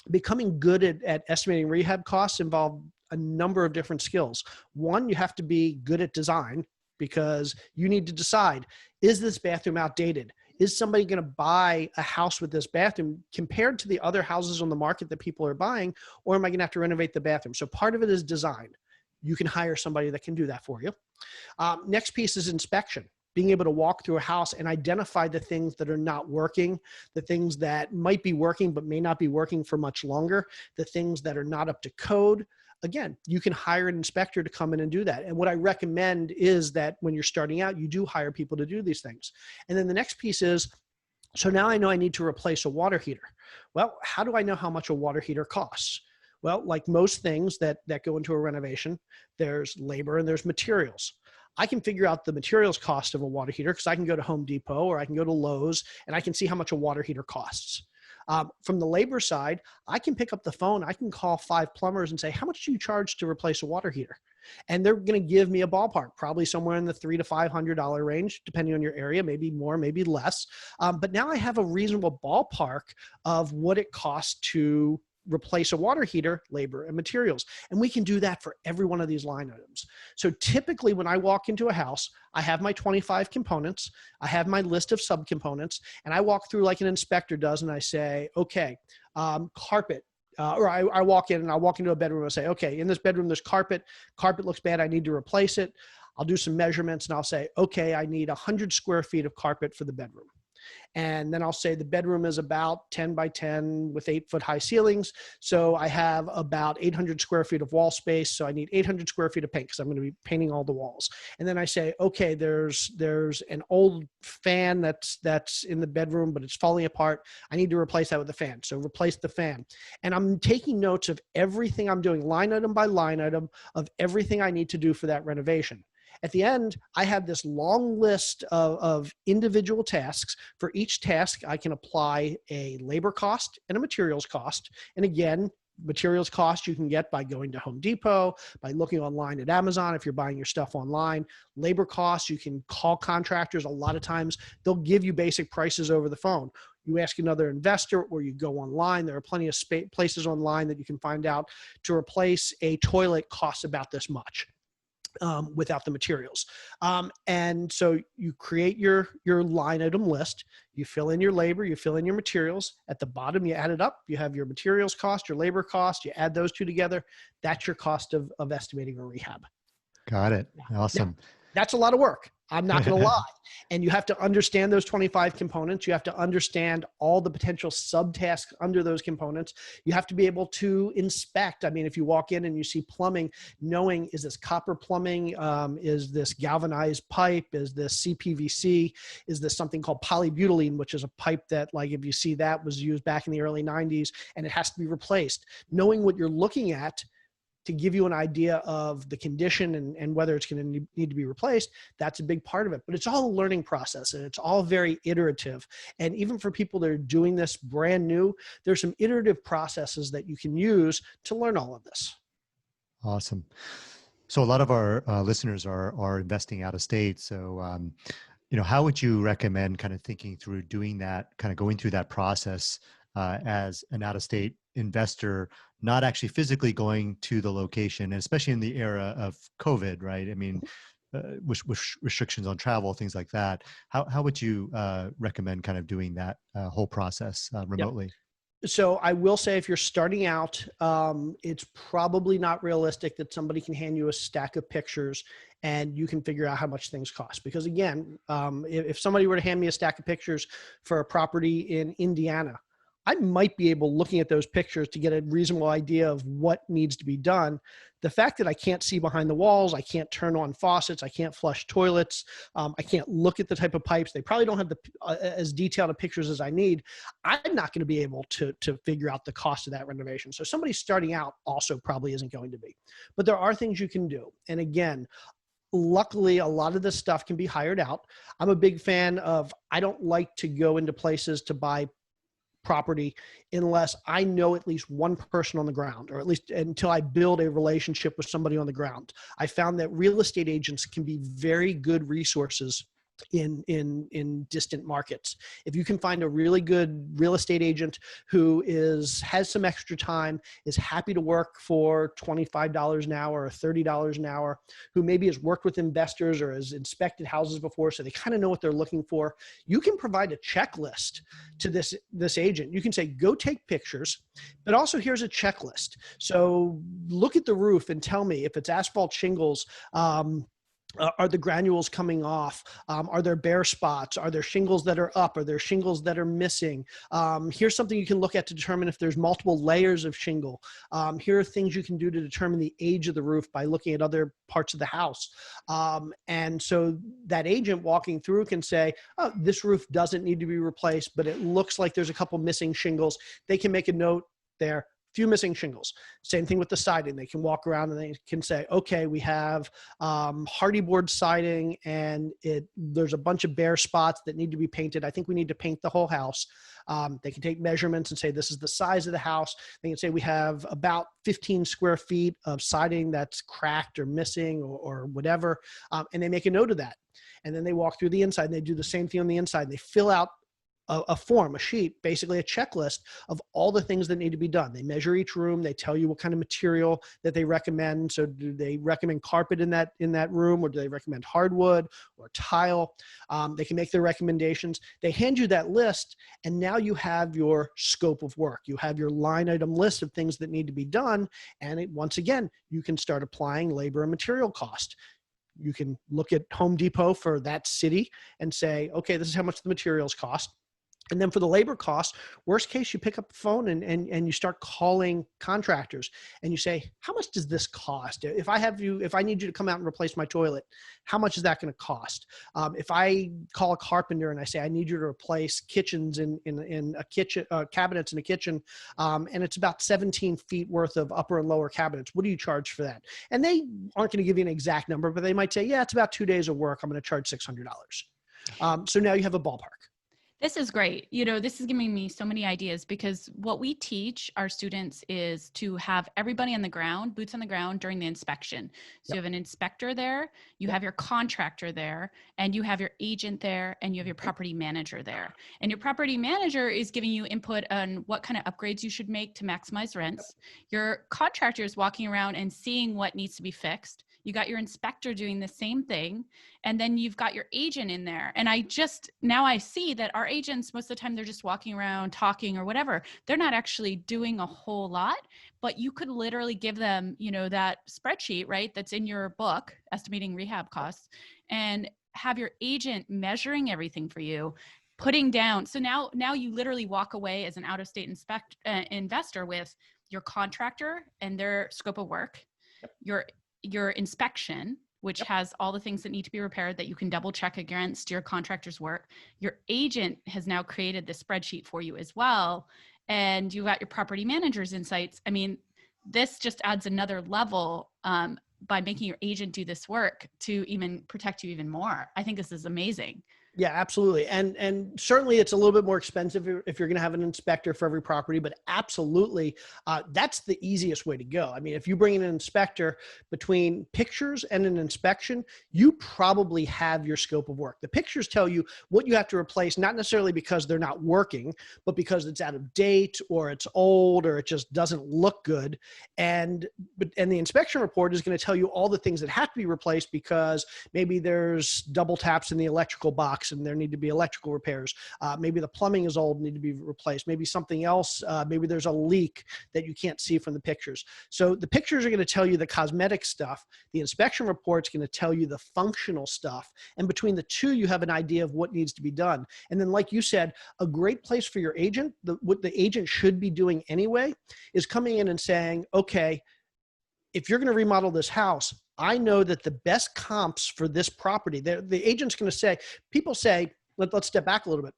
Becoming good at estimating rehab costs involve a number of different skills. One, you have to be good at design, because you need to decide, is this bathroom outdated? Is somebody going to buy a house with this bathroom compared to the other houses on the market that people are buying, or am I going to have to renovate the bathroom? So part of it is design. You can hire somebody that can do that for you. Next piece is inspection. Being able to walk through a house and identify the things that are not working, the things that might be working but may not be working for much longer, the things that are not up to code. Again, you can hire an inspector to come in and do that. And what I recommend is that when you're starting out, you do hire people to do these things. And then the next piece is, so now I know I need to replace a water heater. Well, how do I know how much a water heater costs? Well, like most things that go into a renovation, there's labor and there's materials. I can figure out the materials cost of a water heater because I can go to Home Depot or I can go to Lowe's and I can see how much a water heater costs. From the labor side, I can pick up the phone. I can call 5 plumbers and say, how much do you charge to replace a water heater? And they're going to give me a ballpark, probably somewhere in the $300 to $500 range, depending on your area, maybe more, maybe less. But now I have a reasonable ballpark of what it costs to replace a water heater, labor and materials. And we can do that for every one of these line items. So typically when I walk into a house, I have my 25 components, I have my list of subcomponents, and I walk through like an inspector does. And I say, okay, carpet, or I walk in and I'll walk into a bedroom and say, okay, in this bedroom, there's carpet looks bad. I need to replace it. I'll do some measurements and I'll say, okay, I need 100 square feet of carpet for the bedroom. And then I'll say the bedroom is about 10 by 10 with 8-foot high ceilings. So I have about 800 square feet of wall space. So I need 800 square feet of paint because I'm going to be painting all the walls. And then I say, okay, there's an old fan that's in the bedroom, but it's falling apart. I need to replace that with a fan. So replace the fan. And I'm taking notes of everything I'm doing, line item by line item, of everything I need to do for that renovation. At the end, I have this long list of individual tasks. For each task, I can apply a labor cost and a materials cost. And again, materials cost you can get by going to Home Depot, by looking online at Amazon if you're buying your stuff online. Labor costs, you can call contractors. A lot of times, they'll give you basic prices over the phone. You ask another investor or you go online. There are plenty of places online that you can find out to replace a toilet costs about this much. without the materials. And so you create your line item list, you fill in your labor, you fill in your materials. At the bottom, you add it up. You have your materials cost, your labor cost, you add those two together. That's your cost of estimating a rehab. Got it. Now, Awesome. that's a lot of work. I'm not going to lie. And you have to understand those 25 components. You have to understand all the potential subtasks under those components. You have to be able to inspect. I mean, if you walk in and you see plumbing, knowing, is this copper plumbing? Is this galvanized pipe? Is this CPVC? Is this something called polybutylene, which is a pipe that, like, if you see that, was used back in the early 90s and it has to be replaced. Knowing what you're looking at to give you an idea of the condition and whether it's going to need to be replaced, that's a big part of it. But it's all a learning process, and it's all very iterative. And even for people that are doing this brand new, there's some iterative processes that you can use to learn all of this. Awesome. So a lot of our listeners are investing out of state. So, how would you recommend kind of thinking through doing that, kind of going through that process as an out of state investor, not actually physically going to the location, and especially in the era of COVID, right? I mean, with restrictions on travel, things like that. How would you recommend kind of doing that whole process remotely? Yep. So I will say, if you're starting out, it's probably not realistic that somebody can hand you a stack of pictures and you can figure out how much things cost. Because again, if somebody were to hand me a stack of pictures for a property in Indiana, I might be able, looking at those pictures, to get a reasonable idea of what needs to be done. The fact that I can't see behind the walls, I can't turn on faucets, I can't flush toilets, I can't look at the type of pipes. They probably don't have as detailed a pictures as I need. I'm not going to be able to figure out the cost of that renovation. So somebody starting out also probably isn't going to be. But there are things you can do. And again, luckily, a lot of this stuff can be hired out. I'm a big fan of, I don't like to go into places to buy property unless I know at least one person on the ground, or at least until I build a relationship with somebody on the ground. I found that real estate agents can be very good resources in distant markets. If you can find a really good real estate agent who has some extra time, is happy to work for $25 an hour or $30 an hour, who maybe has worked with investors or has inspected houses before, so they kind of know what they're looking for, you can provide a checklist to this agent. You can say, go take pictures, but also here's a checklist. So look at the roof and tell me if it's asphalt shingles, are the granules coming off? Are there bare spots? Are there shingles that are up? Are there shingles that are missing? Here's something you can look at to determine if there's multiple layers of shingle. Here are things you can do to determine the age of the roof by looking at other parts of the house. And so that agent walking through can say, oh, this roof doesn't need to be replaced, but it looks like there's a couple missing shingles. They can make a note there. Few missing shingles. Same thing with the siding. They can walk around and they can say, okay, we have hardy board siding and there's a bunch of bare spots that need to be painted. I think we need to paint the whole house. They can take measurements and say, this is the size of the house. They can say we have about 15 square feet of siding that's cracked or missing or whatever. And they make a note of that. And then they walk through the inside and they do the same thing on the inside. They fill out a form, a sheet, basically a checklist of all the things that need to be done. They measure each room. They tell you what kind of material that they recommend. So do they recommend carpet in that room, or do they recommend hardwood or tile? They can make their recommendations. They hand you that list, and now you have your scope of work. You have your line item list of things that need to be done. And once again, you can start applying labor and material cost. You can look at Home Depot for that city and say, okay, this is how much the materials cost. And then for the labor costs, worst case, you pick up the phone and you start calling contractors and you say, how much does this cost? If I need you to come out and replace my toilet, how much is that going to cost? If I call a carpenter and I say, I need you to replace kitchens in a kitchen, cabinets in a kitchen, and it's about 17 feet worth of upper and lower cabinets, what do you charge for that? And they aren't going to give you an exact number, but they might say, yeah, it's about 2 days of work. I'm going to charge $600. So now you have a ballpark. This is great. This is giving me so many ideas, because what we teach our students is to have everybody on the ground, boots on the ground during the inspection. So you have an inspector there, you have your contractor there, and you have your agent there, and you have your property manager there. And your property manager is giving you input on what kind of upgrades you should make to maximize rents. Your contractor is walking around and seeing what needs to be fixed. You got your inspector doing the same thing. And then you've got your agent in there. And now I see that our agents, most of the time, they're just walking around talking or whatever. They're not actually doing a whole lot, but you could literally give them, that spreadsheet, right? That's in your book, Estimating Rehab Costs, and have your agent measuring everything for you, putting down. So now you literally walk away as an out-of-state investor with your contractor and their scope of work, your inspection, which has all the things that need to be repaired that you can double check against your contractor's work. Your agent has now created the spreadsheet for you as well. And you got your property manager's insights. I mean, this just adds another level by making your agent do this work to even protect you even more. I think this is amazing. Yeah, absolutely. And certainly it's a little bit more expensive if you're going to have an inspector for every property, but absolutely that's the easiest way to go. I mean, if you bring in an inspector, between pictures and an inspection, you probably have your scope of work. The pictures tell you what you have to replace, not necessarily because they're not working, but because it's out of date or it's old or it just doesn't look good. And the inspection report is going to tell you all the things that have to be replaced because maybe there's double taps in the electrical box and there need to be electrical repairs. Maybe the plumbing is old, need to be replaced. Maybe something else, maybe there's a leak that you can't see from the pictures. So the pictures are going to tell you the cosmetic stuff. The inspection report's going to tell you the functional stuff. And between the two, you have an idea of what needs to be done. And then, like you said, a great place for your agent, what the agent should be doing anyway, is coming in and saying, okay, if you're going to remodel this house, I know that the best comps for this property, the agent's going to say, people say, let's step back a little bit.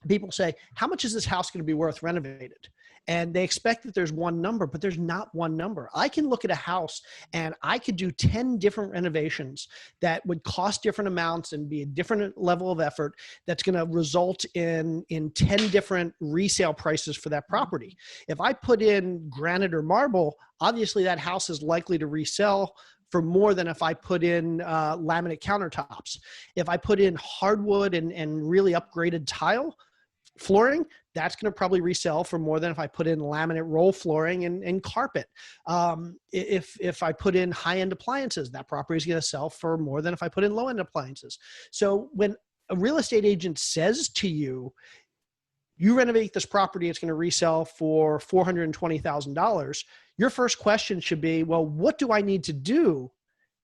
People say, how much is this house going to be worth renovated? And they expect that there's one number, but there's not one number. I can look at a house and I could do 10 different renovations that would cost different amounts and be a different level of effort that's going to result in 10 different resale prices for that property. If I put in granite or marble, obviously that house is likely to resell for more than if I put in laminate countertops. If I put in hardwood and really upgraded tile flooring, that's going to probably resell for more than if I put in laminate roll flooring and carpet. If I put in high-end appliances, that property is going to sell for more than if I put in low-end appliances. So when a real estate agent says to you, you renovate this property, it's going to resell for $420,000, your first question should be, well, what do I need to do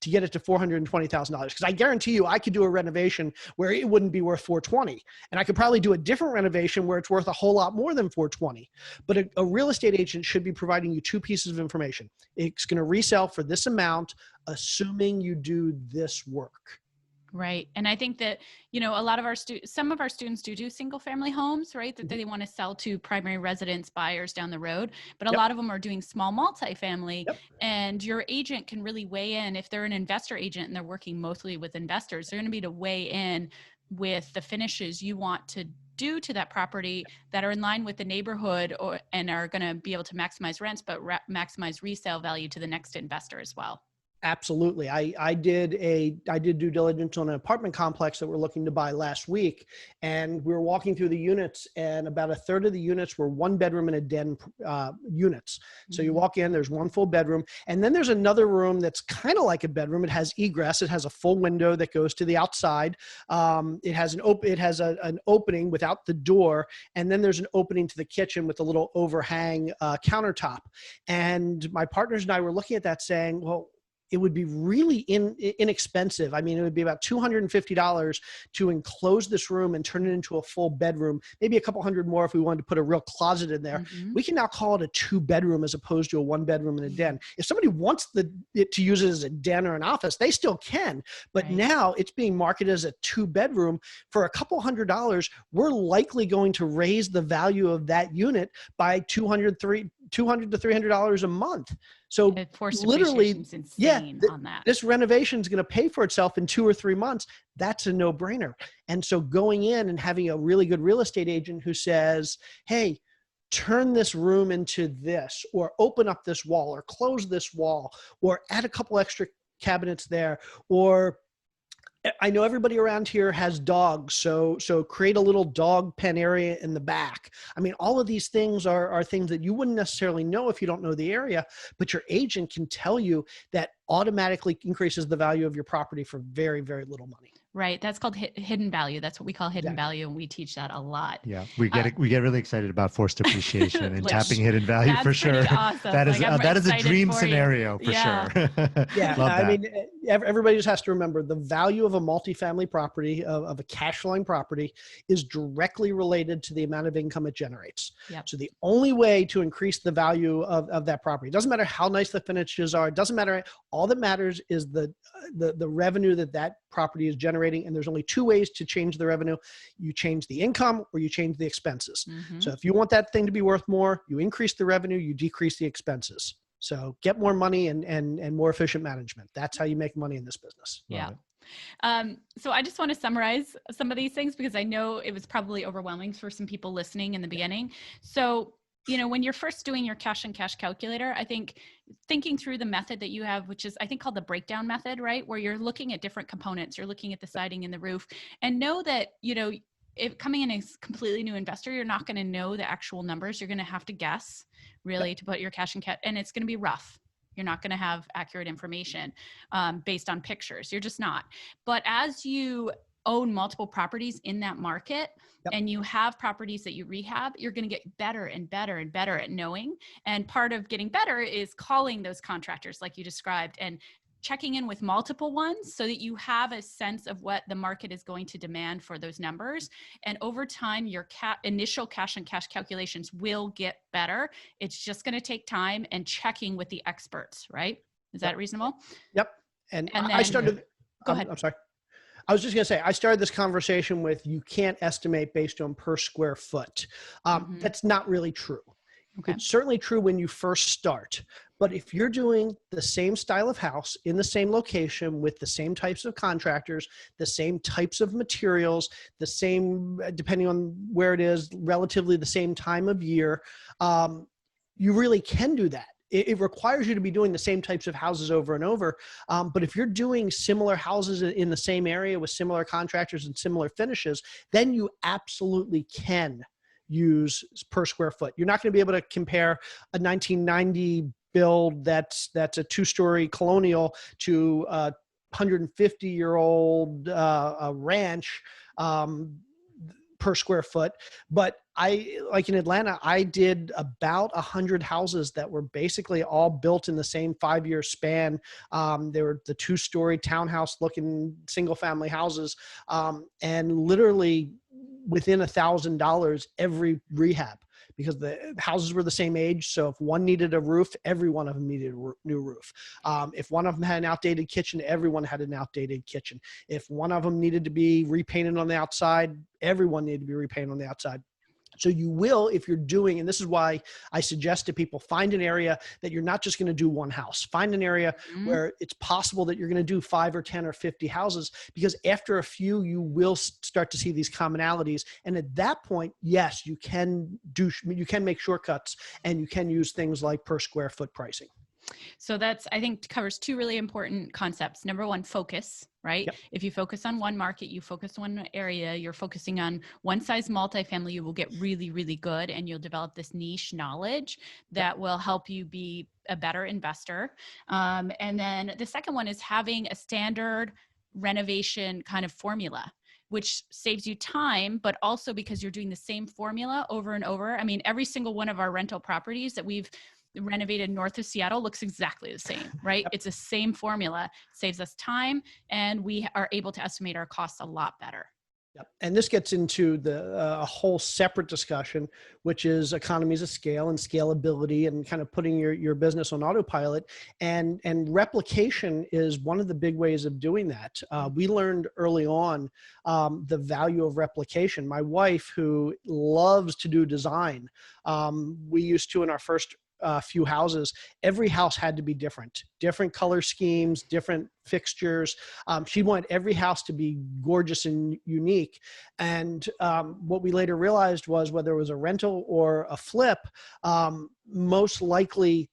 to get it to $420,000? Because I guarantee you, I could do a renovation where it wouldn't be worth $420,000, and I could probably do a different renovation where it's worth a whole lot more than $420,000. But a real estate agent should be providing you two pieces of information. It's going to resell for this amount, assuming you do this work. Right. And I think that, a lot of some of our students do single family homes, right? That they want to sell to primary residence buyers down the road, but a lot of them are doing small multifamily. And your agent can really weigh in if they're an investor agent and they're working mostly with investors. They're going to be to weigh in with the finishes you want to do to that property that are in line with the neighborhood and are going to be able to maximize rents, but maximize resale value to the next investor as well. Absolutely. I did due diligence on an apartment complex that we're looking to buy last week. And we were walking through the units, and about a third of the units were one bedroom and a den units. So you walk in, there's one full bedroom. And then there's another room that's kind of like a bedroom. It has egress. It has a full window that goes to the outside. It has an opening without the door. And then there's an opening to the kitchen with a little overhang countertop. And my partners and I were looking at that saying, well, it would be really inexpensive. I mean, it would be about $250 to enclose this room and turn it into a full bedroom, maybe a couple hundred more if we wanted to put a real closet in there. We can now call it a 2-bedroom as opposed to a 1-bedroom and a den. If somebody wants it to use it as a den or an office, they still can. But now it's being marketed as a 2-bedroom. For a couple $100, we're likely going to raise the value of that unit by $200 to $300 a month. So literally, on that. This renovation is going to pay for itself in 2 or 3 months. That's a no-brainer. And so going in and having a really good real estate agent who says, hey, turn this room into this, or open up this wall, or close this wall, or add a couple extra cabinets there, or I know everybody around here has dogs, so create a little dog pen area in the back. I mean, all of these things are things that you wouldn't necessarily know if you don't know the area, but your agent can tell you that automatically increases the value of your property for very, very little money. Right. That's called hidden value. That's what we call hidden Exactly. value. And we teach that a lot. Yeah, we get really excited about forced appreciation and Yes. tapping hidden value for That's sure. pretty awesome. That is Like, I'm that is a excited dream for you. scenario for Yeah. sure. Yeah, Love I that. mean, everybody just has to remember the value of a multifamily property, of a cash flowing property, is directly related to the amount of income it generates. Yep. So the only way to increase the value of that property, it doesn't matter how nice the finishes are, it doesn't matter. All that matters is the revenue that property is generating. And there's only two ways to change the revenue. You change the income or you change the expenses. Mm-hmm. So if you want that thing to be worth more, you increase the revenue, you decrease the expenses. So get more money and more efficient management. That's how you make money in this business. Yeah. So I just want to summarize some of these things because I know it was probably overwhelming for some people listening in the beginning. So, when you're first doing your cash and cash calculator, I think thinking through the method that you have, which is I think called the breakdown method, right? Where you're looking at different components, you're looking at the siding and the roof, and know that, if coming in as a completely new investor, you're not going to know the actual numbers. You're going to have to guess really to put your cash and cash, and it's going to be rough. You're not going to have accurate information based on pictures. You're just not. But as you own multiple properties in that market and you have properties that you rehab, you're going to get better and better and better at knowing. And part of getting better is calling those contractors like you described and checking in with multiple ones so that you have a sense of what the market is going to demand for those numbers. And over time, your initial cash and cash calculations will get better. It's just going to take time and checking with the experts, right? Is that reasonable? Yep. And then, I started, go ahead. I'm sorry. I was just going to say, I started this conversation with, you can't estimate based on per square foot. That's not really true. Okay. It's certainly true when you first start, but if you're doing the same style of house in the same location with the same types of contractors, the same types of materials, the same, depending on where it is, relatively the same time of year, you really can do that. It requires you to be doing the same types of houses over and over. But if you're doing similar houses in the same area with similar contractors and similar finishes, then you absolutely can use per square foot. You're not going to be able to compare a 1990 build that's a two-story colonial to a 150-year-old ranch per square foot. But like in Atlanta, I did about 100 houses that were basically all built in the same 5-year span. They were the two-story townhouse looking single family houses. And literally within $1,000 every rehab, because the houses were the same age. So if one needed a roof, every one of them needed a new roof. If one of them had an outdated kitchen, everyone had an outdated kitchen. If one of them needed to be repainted on the outside, everyone needed to be repainted on the outside. So you will, if you're doing, and this is why I suggest to people, find an area that you're not just going to do one house. Find an area where it's possible that you're going to do 5 or 10 or 50 houses, because after a few, you will start to see these commonalities. And at that point, yes, you can make shortcuts and you can use things like per square foot pricing. So that's, I think, covers two really important concepts. Number one, focus, right? Yep. If you focus on one market, you focus on one area, you're focusing on one size multifamily, you will get really, really good. And you'll develop this niche knowledge that will help you be a better investor. And then the second one is having a standard renovation kind of formula, which saves you time, but also because you're doing the same formula over and over. I mean, every single one of our rental properties that we've renovated north of Seattle looks exactly the same, right? It's the same formula, saves us time, and we are able to estimate our costs a lot better. Yep. And this gets into a whole separate discussion, which is economies of scale and scalability and kind of putting your business on autopilot. And replication is one of the big ways of doing that. We learned early on the value of replication. My wife, who loves to do design, we used to, in our first few houses, every house had to be different color schemes, different fixtures. She wanted every house to be gorgeous and unique. And what we later realized was, whether it was a rental or a flip, most likely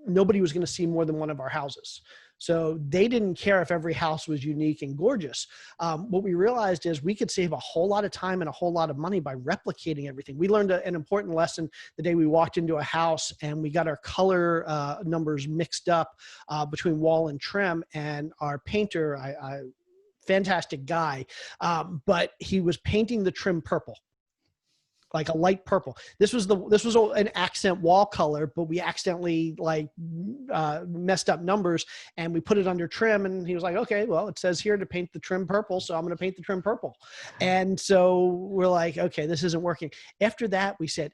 nobody was going to see more than one of our houses. So they didn't care if every house was unique and gorgeous. What we realized is we could save a whole lot of time and a whole lot of money by replicating everything. We learned an important lesson the day we walked into a house and we got our color numbers mixed up between wall and trim, and our painter, fantastic guy, but he was painting the trim purple, like a light purple. This was an accent wall color, but we accidentally messed up numbers and we put it under trim. And he was like, okay, well, it says here to paint the trim purple, so I'm going to paint the trim purple. And so we're like, okay, this isn't working. After that, we said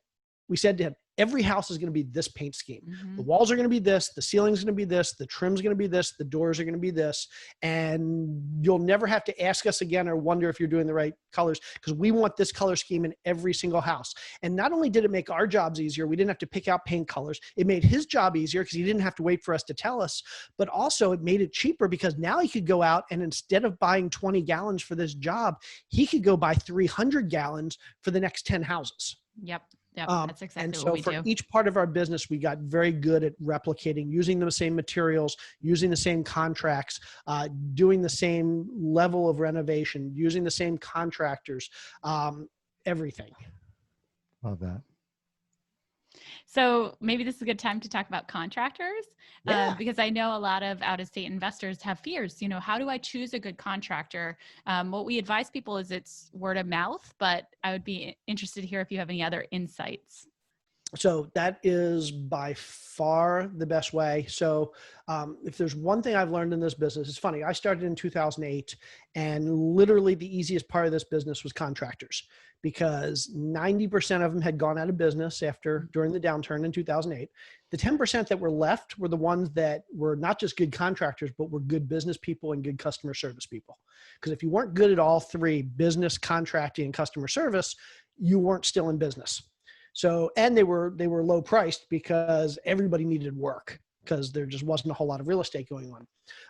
to him, every house is going to be this paint scheme. Mm-hmm. The walls are going to be this, the ceiling's going to be this, the trim's going to be this, the doors are going to be this. And you'll never have to ask us again or wonder if you're doing the right colors, because we want this color scheme in every single house. And not only did it make our jobs easier, we didn't have to pick out paint colors. It made his job easier because he didn't have to wait for us to tell us, but also it made it cheaper because now he could go out and instead of buying 20 gallons for this job, he could go buy 300 gallons for the next 10 houses. Yep. That's exactly and so what we for do. each part of our business, we got very good at replicating, using the same materials, using the same contracts, doing the same level of renovation, using the same contractors, everything. Love that. So maybe this is a good time to talk about contractors, because I know a lot of out-of-state investors have fears. How do I choose a good contractor? What we advise people is it's word of mouth, but I would be interested to hear if you have any other insights. So that is by far the best way. So if there's one thing I've learned in this business, it's funny. I started in 2008, and literally the easiest part of this business was contractors, because 90% of them had gone out of business during the downturn in 2008. The 10% that were left were the ones that were not just good contractors, but were good business people and good customer service people. Because if you weren't good at all three, business, contracting, and customer service, you weren't still in business. So, and they were low priced because everybody needed work because there just wasn't a whole lot of real estate going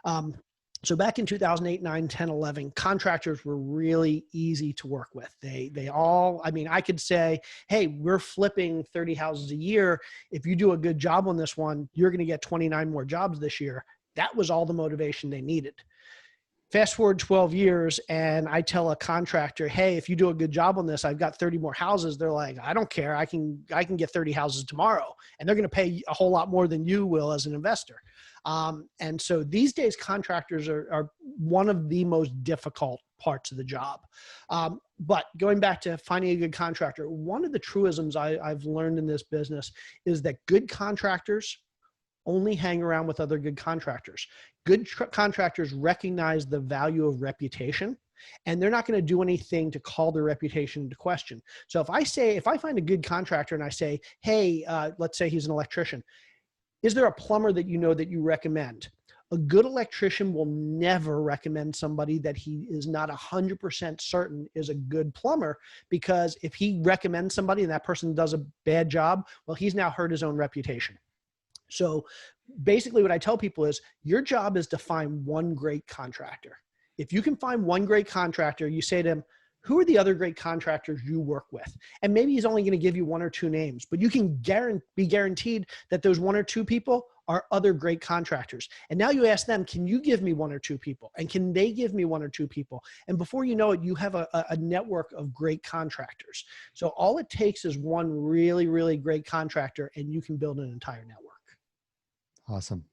on. So back in 2008, 9, 10, 11, contractors were really easy to work with. They all, I could say, hey, we're flipping 30 houses a year. If you do a good job on this one, you're going to get 29 more jobs this year. That was all the motivation they needed. Fast forward 12 years and I tell a contractor, hey, if you do a good job on this, I've got 30 more houses. They're like, I don't care. I can get 30 houses tomorrow. And they're going to pay a whole lot more than you will as an investor. And so these days, contractors are one of the most difficult parts of the job. But going back to finding a good contractor, one of the truisms I've learned in this business is that good contractors only hang around with other good contractors. Good contractors recognize the value of reputation, and they're not going to do anything to call their reputation into question. So if I find a good contractor and I say, hey, let's say he's an electrician, is there a plumber that you recommend? A good electrician will never recommend somebody that he is not 100% certain is a good plumber, because if he recommends somebody and that person does a bad job, well, he's now hurt his own reputation. So basically what I tell people is your job is to find one great contractor. If you can find one great contractor, you say to him, who are the other great contractors you work with? And maybe he's only going to give you one or two names, but you can be guaranteed that those one or two people are other great contractors. And now you ask them, can you give me one or two people? And can they give me one or two people? And before you know it, you have a network of great contractors. So all it takes is one really, really great contractor and you can build an entire network. Awesome.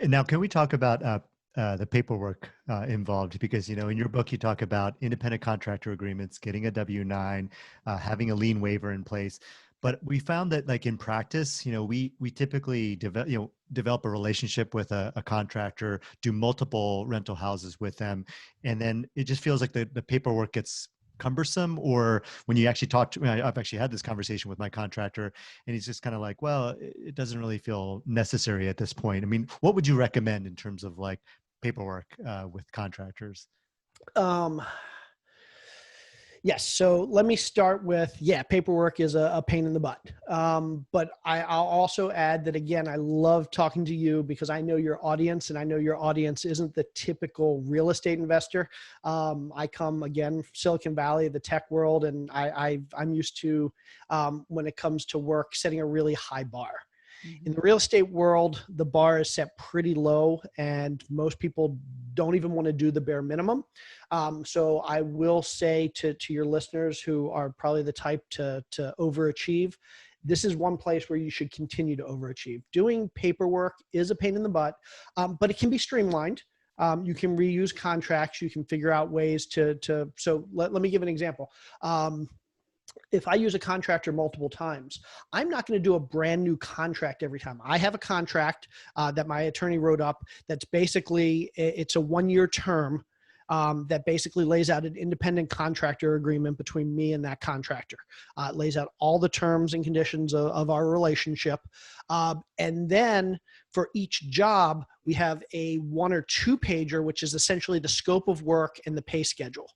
And now, can we talk about the paperwork involved? Because, in your book, you talk about independent contractor agreements, getting a W-9, having a lien waiver in place. But we found that, like, in practice, we typically develop a relationship with a contractor, do multiple rental houses with them, and then it just feels like the paperwork gets cumbersome. Or when you actually I've actually had this conversation with my contractor and he's just kind of like, well, it doesn't really feel necessary at this point. I mean, what would you recommend in terms of like paperwork with contractors? Yes. So let me start with, paperwork is a pain in the butt. But I'll also add that, again, I love talking to you because I know your audience, and I know your audience isn't the typical real estate investor. I come, again, from Silicon Valley, the tech world, and I'm used to, when it comes to work, setting a really high bar. In the real estate world, the bar is set pretty low, and most people don't even want to do the bare minimum. So I will say to your listeners who are probably the type to overachieve, this is one place where you should continue to overachieve. Doing paperwork is a pain in the butt, but it can be streamlined. You can reuse contracts. You can figure out ways so let me give an example. If I use a contractor multiple times, I'm not going to do a brand new contract every time. I have a contract that my attorney wrote up that's basically, it's a 1-year term that basically lays out an independent contractor agreement between me and that contractor. It lays out all the terms and conditions of our relationship. And then for each job, we have a 1 or 2 pager, which is essentially the scope of work and the pay schedule.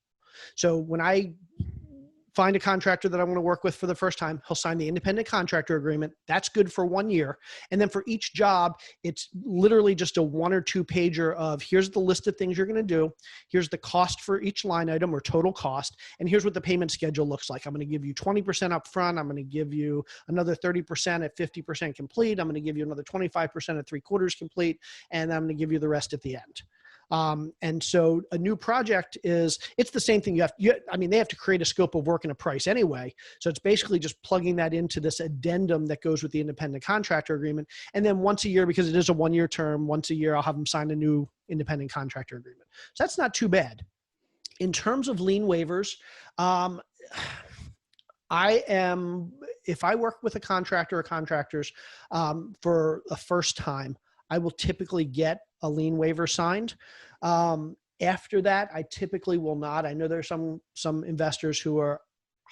So when I find a contractor that I want to work with for the first time, he'll sign the independent contractor agreement. That's good for 1 year. And then for each job, it's literally just a 1 or 2 pager of here's the list of things you're going to do. Here's the cost for each line item or total cost. And here's what the payment schedule looks like. I'm going to give you 20% up front. I'm going to give you another 30% at 50% complete. I'm going to give you another 25% at 3/4 complete. And I'm going to give you the rest at the end. And so a new project it's the same thing. They have to create a scope of work and a price anyway. So it's basically just plugging that into this addendum that goes with the independent contractor agreement. And then once a year, because it is a 1-year term, once a year, I'll have them sign a new independent contractor agreement. So that's not too bad. In terms of lien waivers, if I work with a contractor or contractors for a first time, I will typically get a lien waiver signed. After that, I typically will not. I know there's some investors who are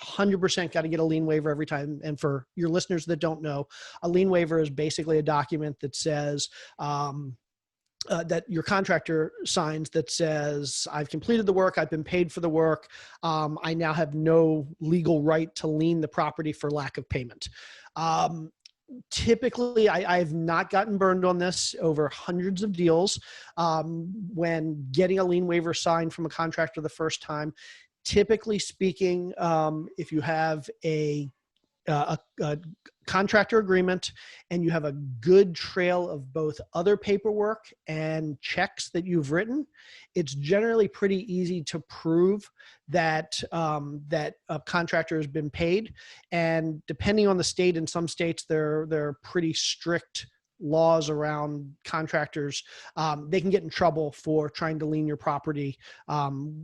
100% got to get a lien waiver every time. And for your listeners that don't know, a lien waiver is basically a document that says that your contractor signs that says, I've completed the work, I've been paid for the work, I now have no legal right to lien the property for lack of payment. Typically, I've not gotten burned on this over hundreds of deals. When getting a lien waiver signed from a contractor the first time, typically speaking, if you have a contractor agreement and you have a good trail of both other paperwork and checks that you've written, it's generally pretty easy to prove that that a contractor has been paid. And depending on the state, in some states, there are pretty strict laws around contractors. They can get in trouble for trying to lien your property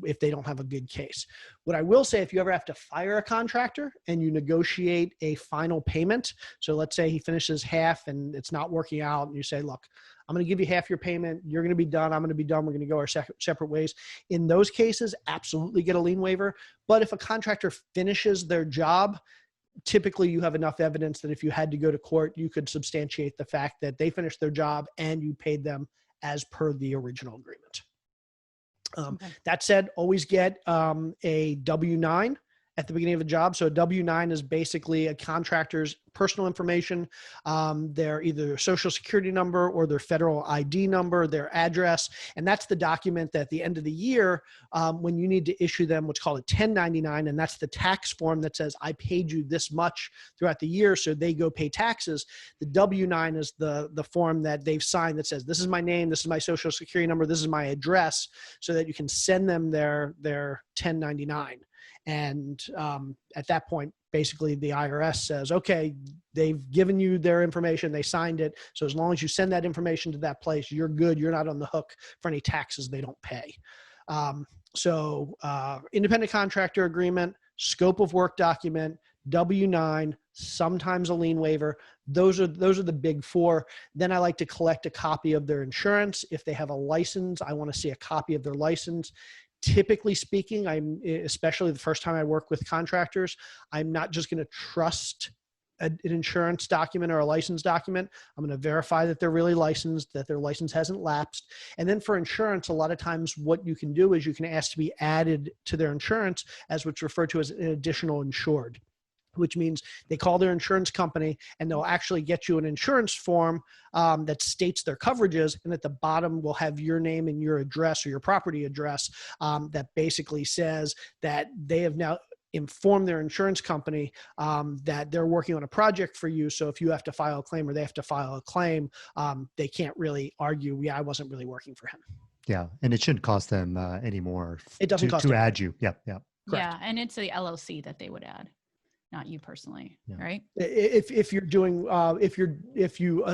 if they don't have a good case. What I will say, if you ever have to fire a contractor and you negotiate a final payment, so let's say he finishes half and it's not working out, and you say, look, I'm going to give you half your payment. You're going to be done. I'm going to be done. We're going to go our separate ways. In those cases, absolutely get a lien waiver. But if a contractor finishes their job, typically you have enough evidence that if you had to go to court, you could substantiate the fact that they finished their job and you paid them as per the original agreement. Okay. That said, always get a W-9 at the beginning of a job. So a W-9 is basically a contractor's personal information, their either their social security number or their federal ID number, their address. And that's the document that at the end of the year, when you need to issue them what's called a 1099, and that's the tax form that says, I paid you this much throughout the year, so they go pay taxes. The W-9 is the form that they've signed that says, this is my name, this is my social security number, this is my address, so that you can send them their 1099. And at that point, basically the IRS says, okay, they've given you their information, they signed it. So as long as you send that information to that place, you're good. You're not on the hook for any taxes they don't pay. Independent contractor agreement, scope of work document, W-9, sometimes a lien waiver. Those are the big four. Then I like to collect a copy of their insurance. If they have a license, I want to see a copy of their license. Typically speaking, especially the first time I work with contractors, I'm not just going to trust an insurance document or a license document. I'm going to verify that they're really licensed, that their license hasn't lapsed. And then for insurance, a lot of times what you can do is you can ask to be added to their insurance as what's referred to as an additional insured, which means they call their insurance company and they'll actually get you an insurance form that states their coverages. And at the bottom will have your name and your address or your property address that basically says that they have now inform their insurance company that they're working on a project for you. So if you have to file a claim or they have to file a claim, they can't really argue, yeah, I wasn't really working for him. Yeah. And it shouldn't cost them any more It doesn't cost to anything. add you. Yep. Yep. Correct. Yeah, and it's the LLC that they would add, not you personally, Yeah. right? If you're doing if you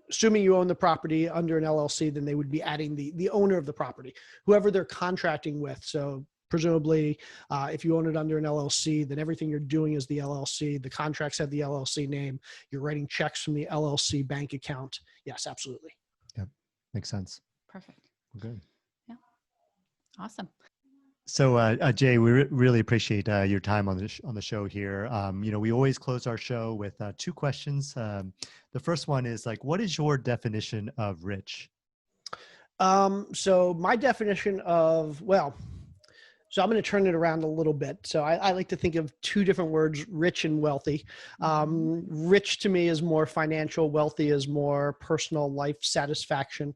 assuming you own the property under an LLC, then they would be adding the owner of the property, whoever they're contracting with. So presumably, if you own it under an LLC, then everything you're doing is the LLC. The contracts have the LLC name. You're writing checks from the LLC bank account. Yes, absolutely. Yep. Makes sense. Perfect. Good. Yeah. Awesome. So, Jay, we really appreciate your time on the show here. We always close our show with two questions. The first one is like, what is your definition of rich? So my definition of, so I'm going to turn it around a little bit. So I like to think of two different words, rich and wealthy. Rich to me is more financial, wealthy is more personal life satisfaction.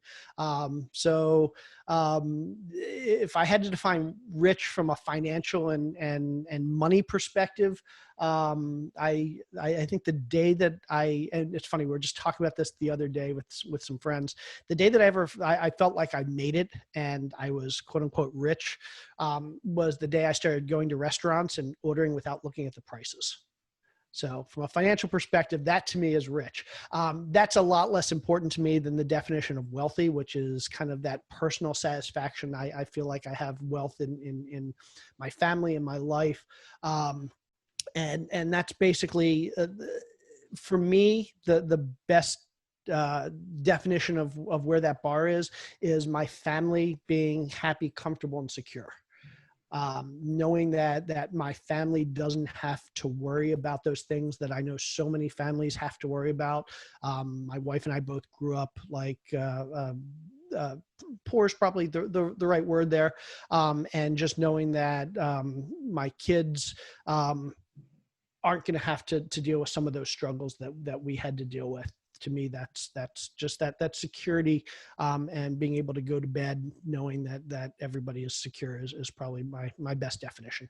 If I had to define rich from a financial and money perspective, I think the day that and it's funny, we were just talking about this the other day with some friends, the day that I felt like I made it and I was quote unquote rich, was the day I started going to restaurants and ordering without looking at the prices. So from a financial perspective, that to me is rich. That's a lot less important to me than the definition of wealthy, which is kind of that personal satisfaction. I feel like I have wealth in my family and my life. And that's basically, for me, the best definition of where that bar is my family being happy, comfortable, and secure. Knowing that my family doesn't have to worry about those things that I know so many families have to worry about. My wife and I both grew up like, poor is probably the right word there. And just knowing that my kids aren't going to have to deal with some of those struggles that we had to deal with. To me, that's just that security, and being able to go to bed knowing that everybody is secure is probably my best definition.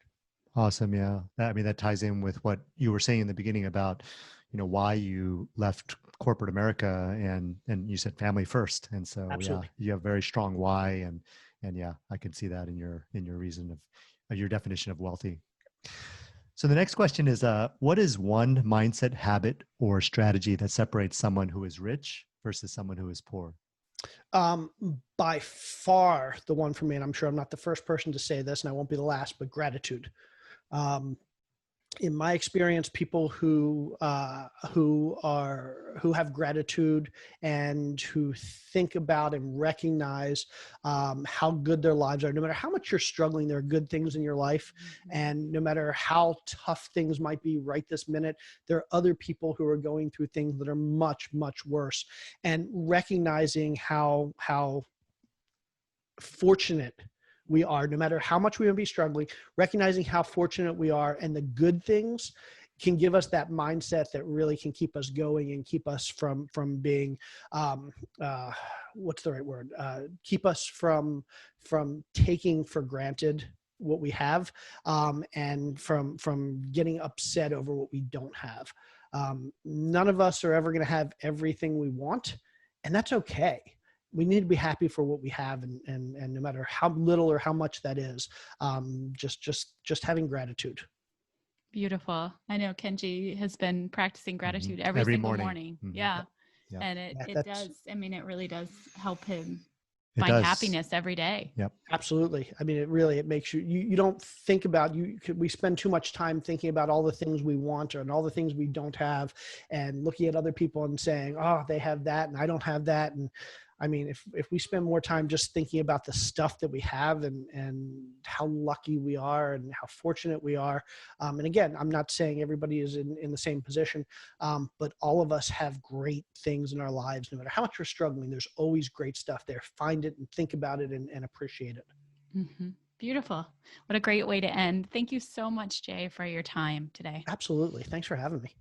Awesome. Yeah. That ties in with what you were saying in the beginning about, why you left corporate America and you said family first. And so, Absolutely. yeah, you have a very strong why. And yeah, I can see that in your reason of your definition of wealthy. So the next question is, what is one mindset, habit, or strategy that separates someone who is rich versus someone who is poor? By far the one for me, and I'm sure I'm not the first person to say this and I won't be the last, but gratitude. In my experience, people who have gratitude and who think about and recognize how good their lives are, no matter how much you're struggling, there are good things in your life. And no matter how tough things might be right this minute, there are other people who are going through things that are much, much worse. And recognizing how fortunate we are, no matter how much we may be struggling, recognizing how fortunate we are and the good things can give us that mindset that really can keep us going and keep us from being, what's the right word? Keep us from taking for granted what we have, and from getting upset over what we don't have. None of us are ever going to have everything we want, and that's okay. We need to be happy for what we have, and no matter how little or how much that is, just having gratitude. Beautiful. I know Kenji has been practicing gratitude every single morning. Mm-hmm. Yeah. Yeah. And it does, it really does help him It find does. happiness every day. Yep. Absolutely. It makes you don't think about, we spend too much time thinking about all the things we want and all the things we don't have, and looking at other people and saying, oh, they have that and I don't have that. And if we spend more time just thinking about the stuff that we have and how lucky we are and how fortunate we are. And again, I'm not saying everybody is in the same position, but all of us have great things in our lives. No matter how much we're struggling, there's always great stuff there. Find it and think about it and appreciate it. Mm-hmm. Beautiful. What a great way to end. Thank you so much, Jay, for your time today. Absolutely. Thanks for having me.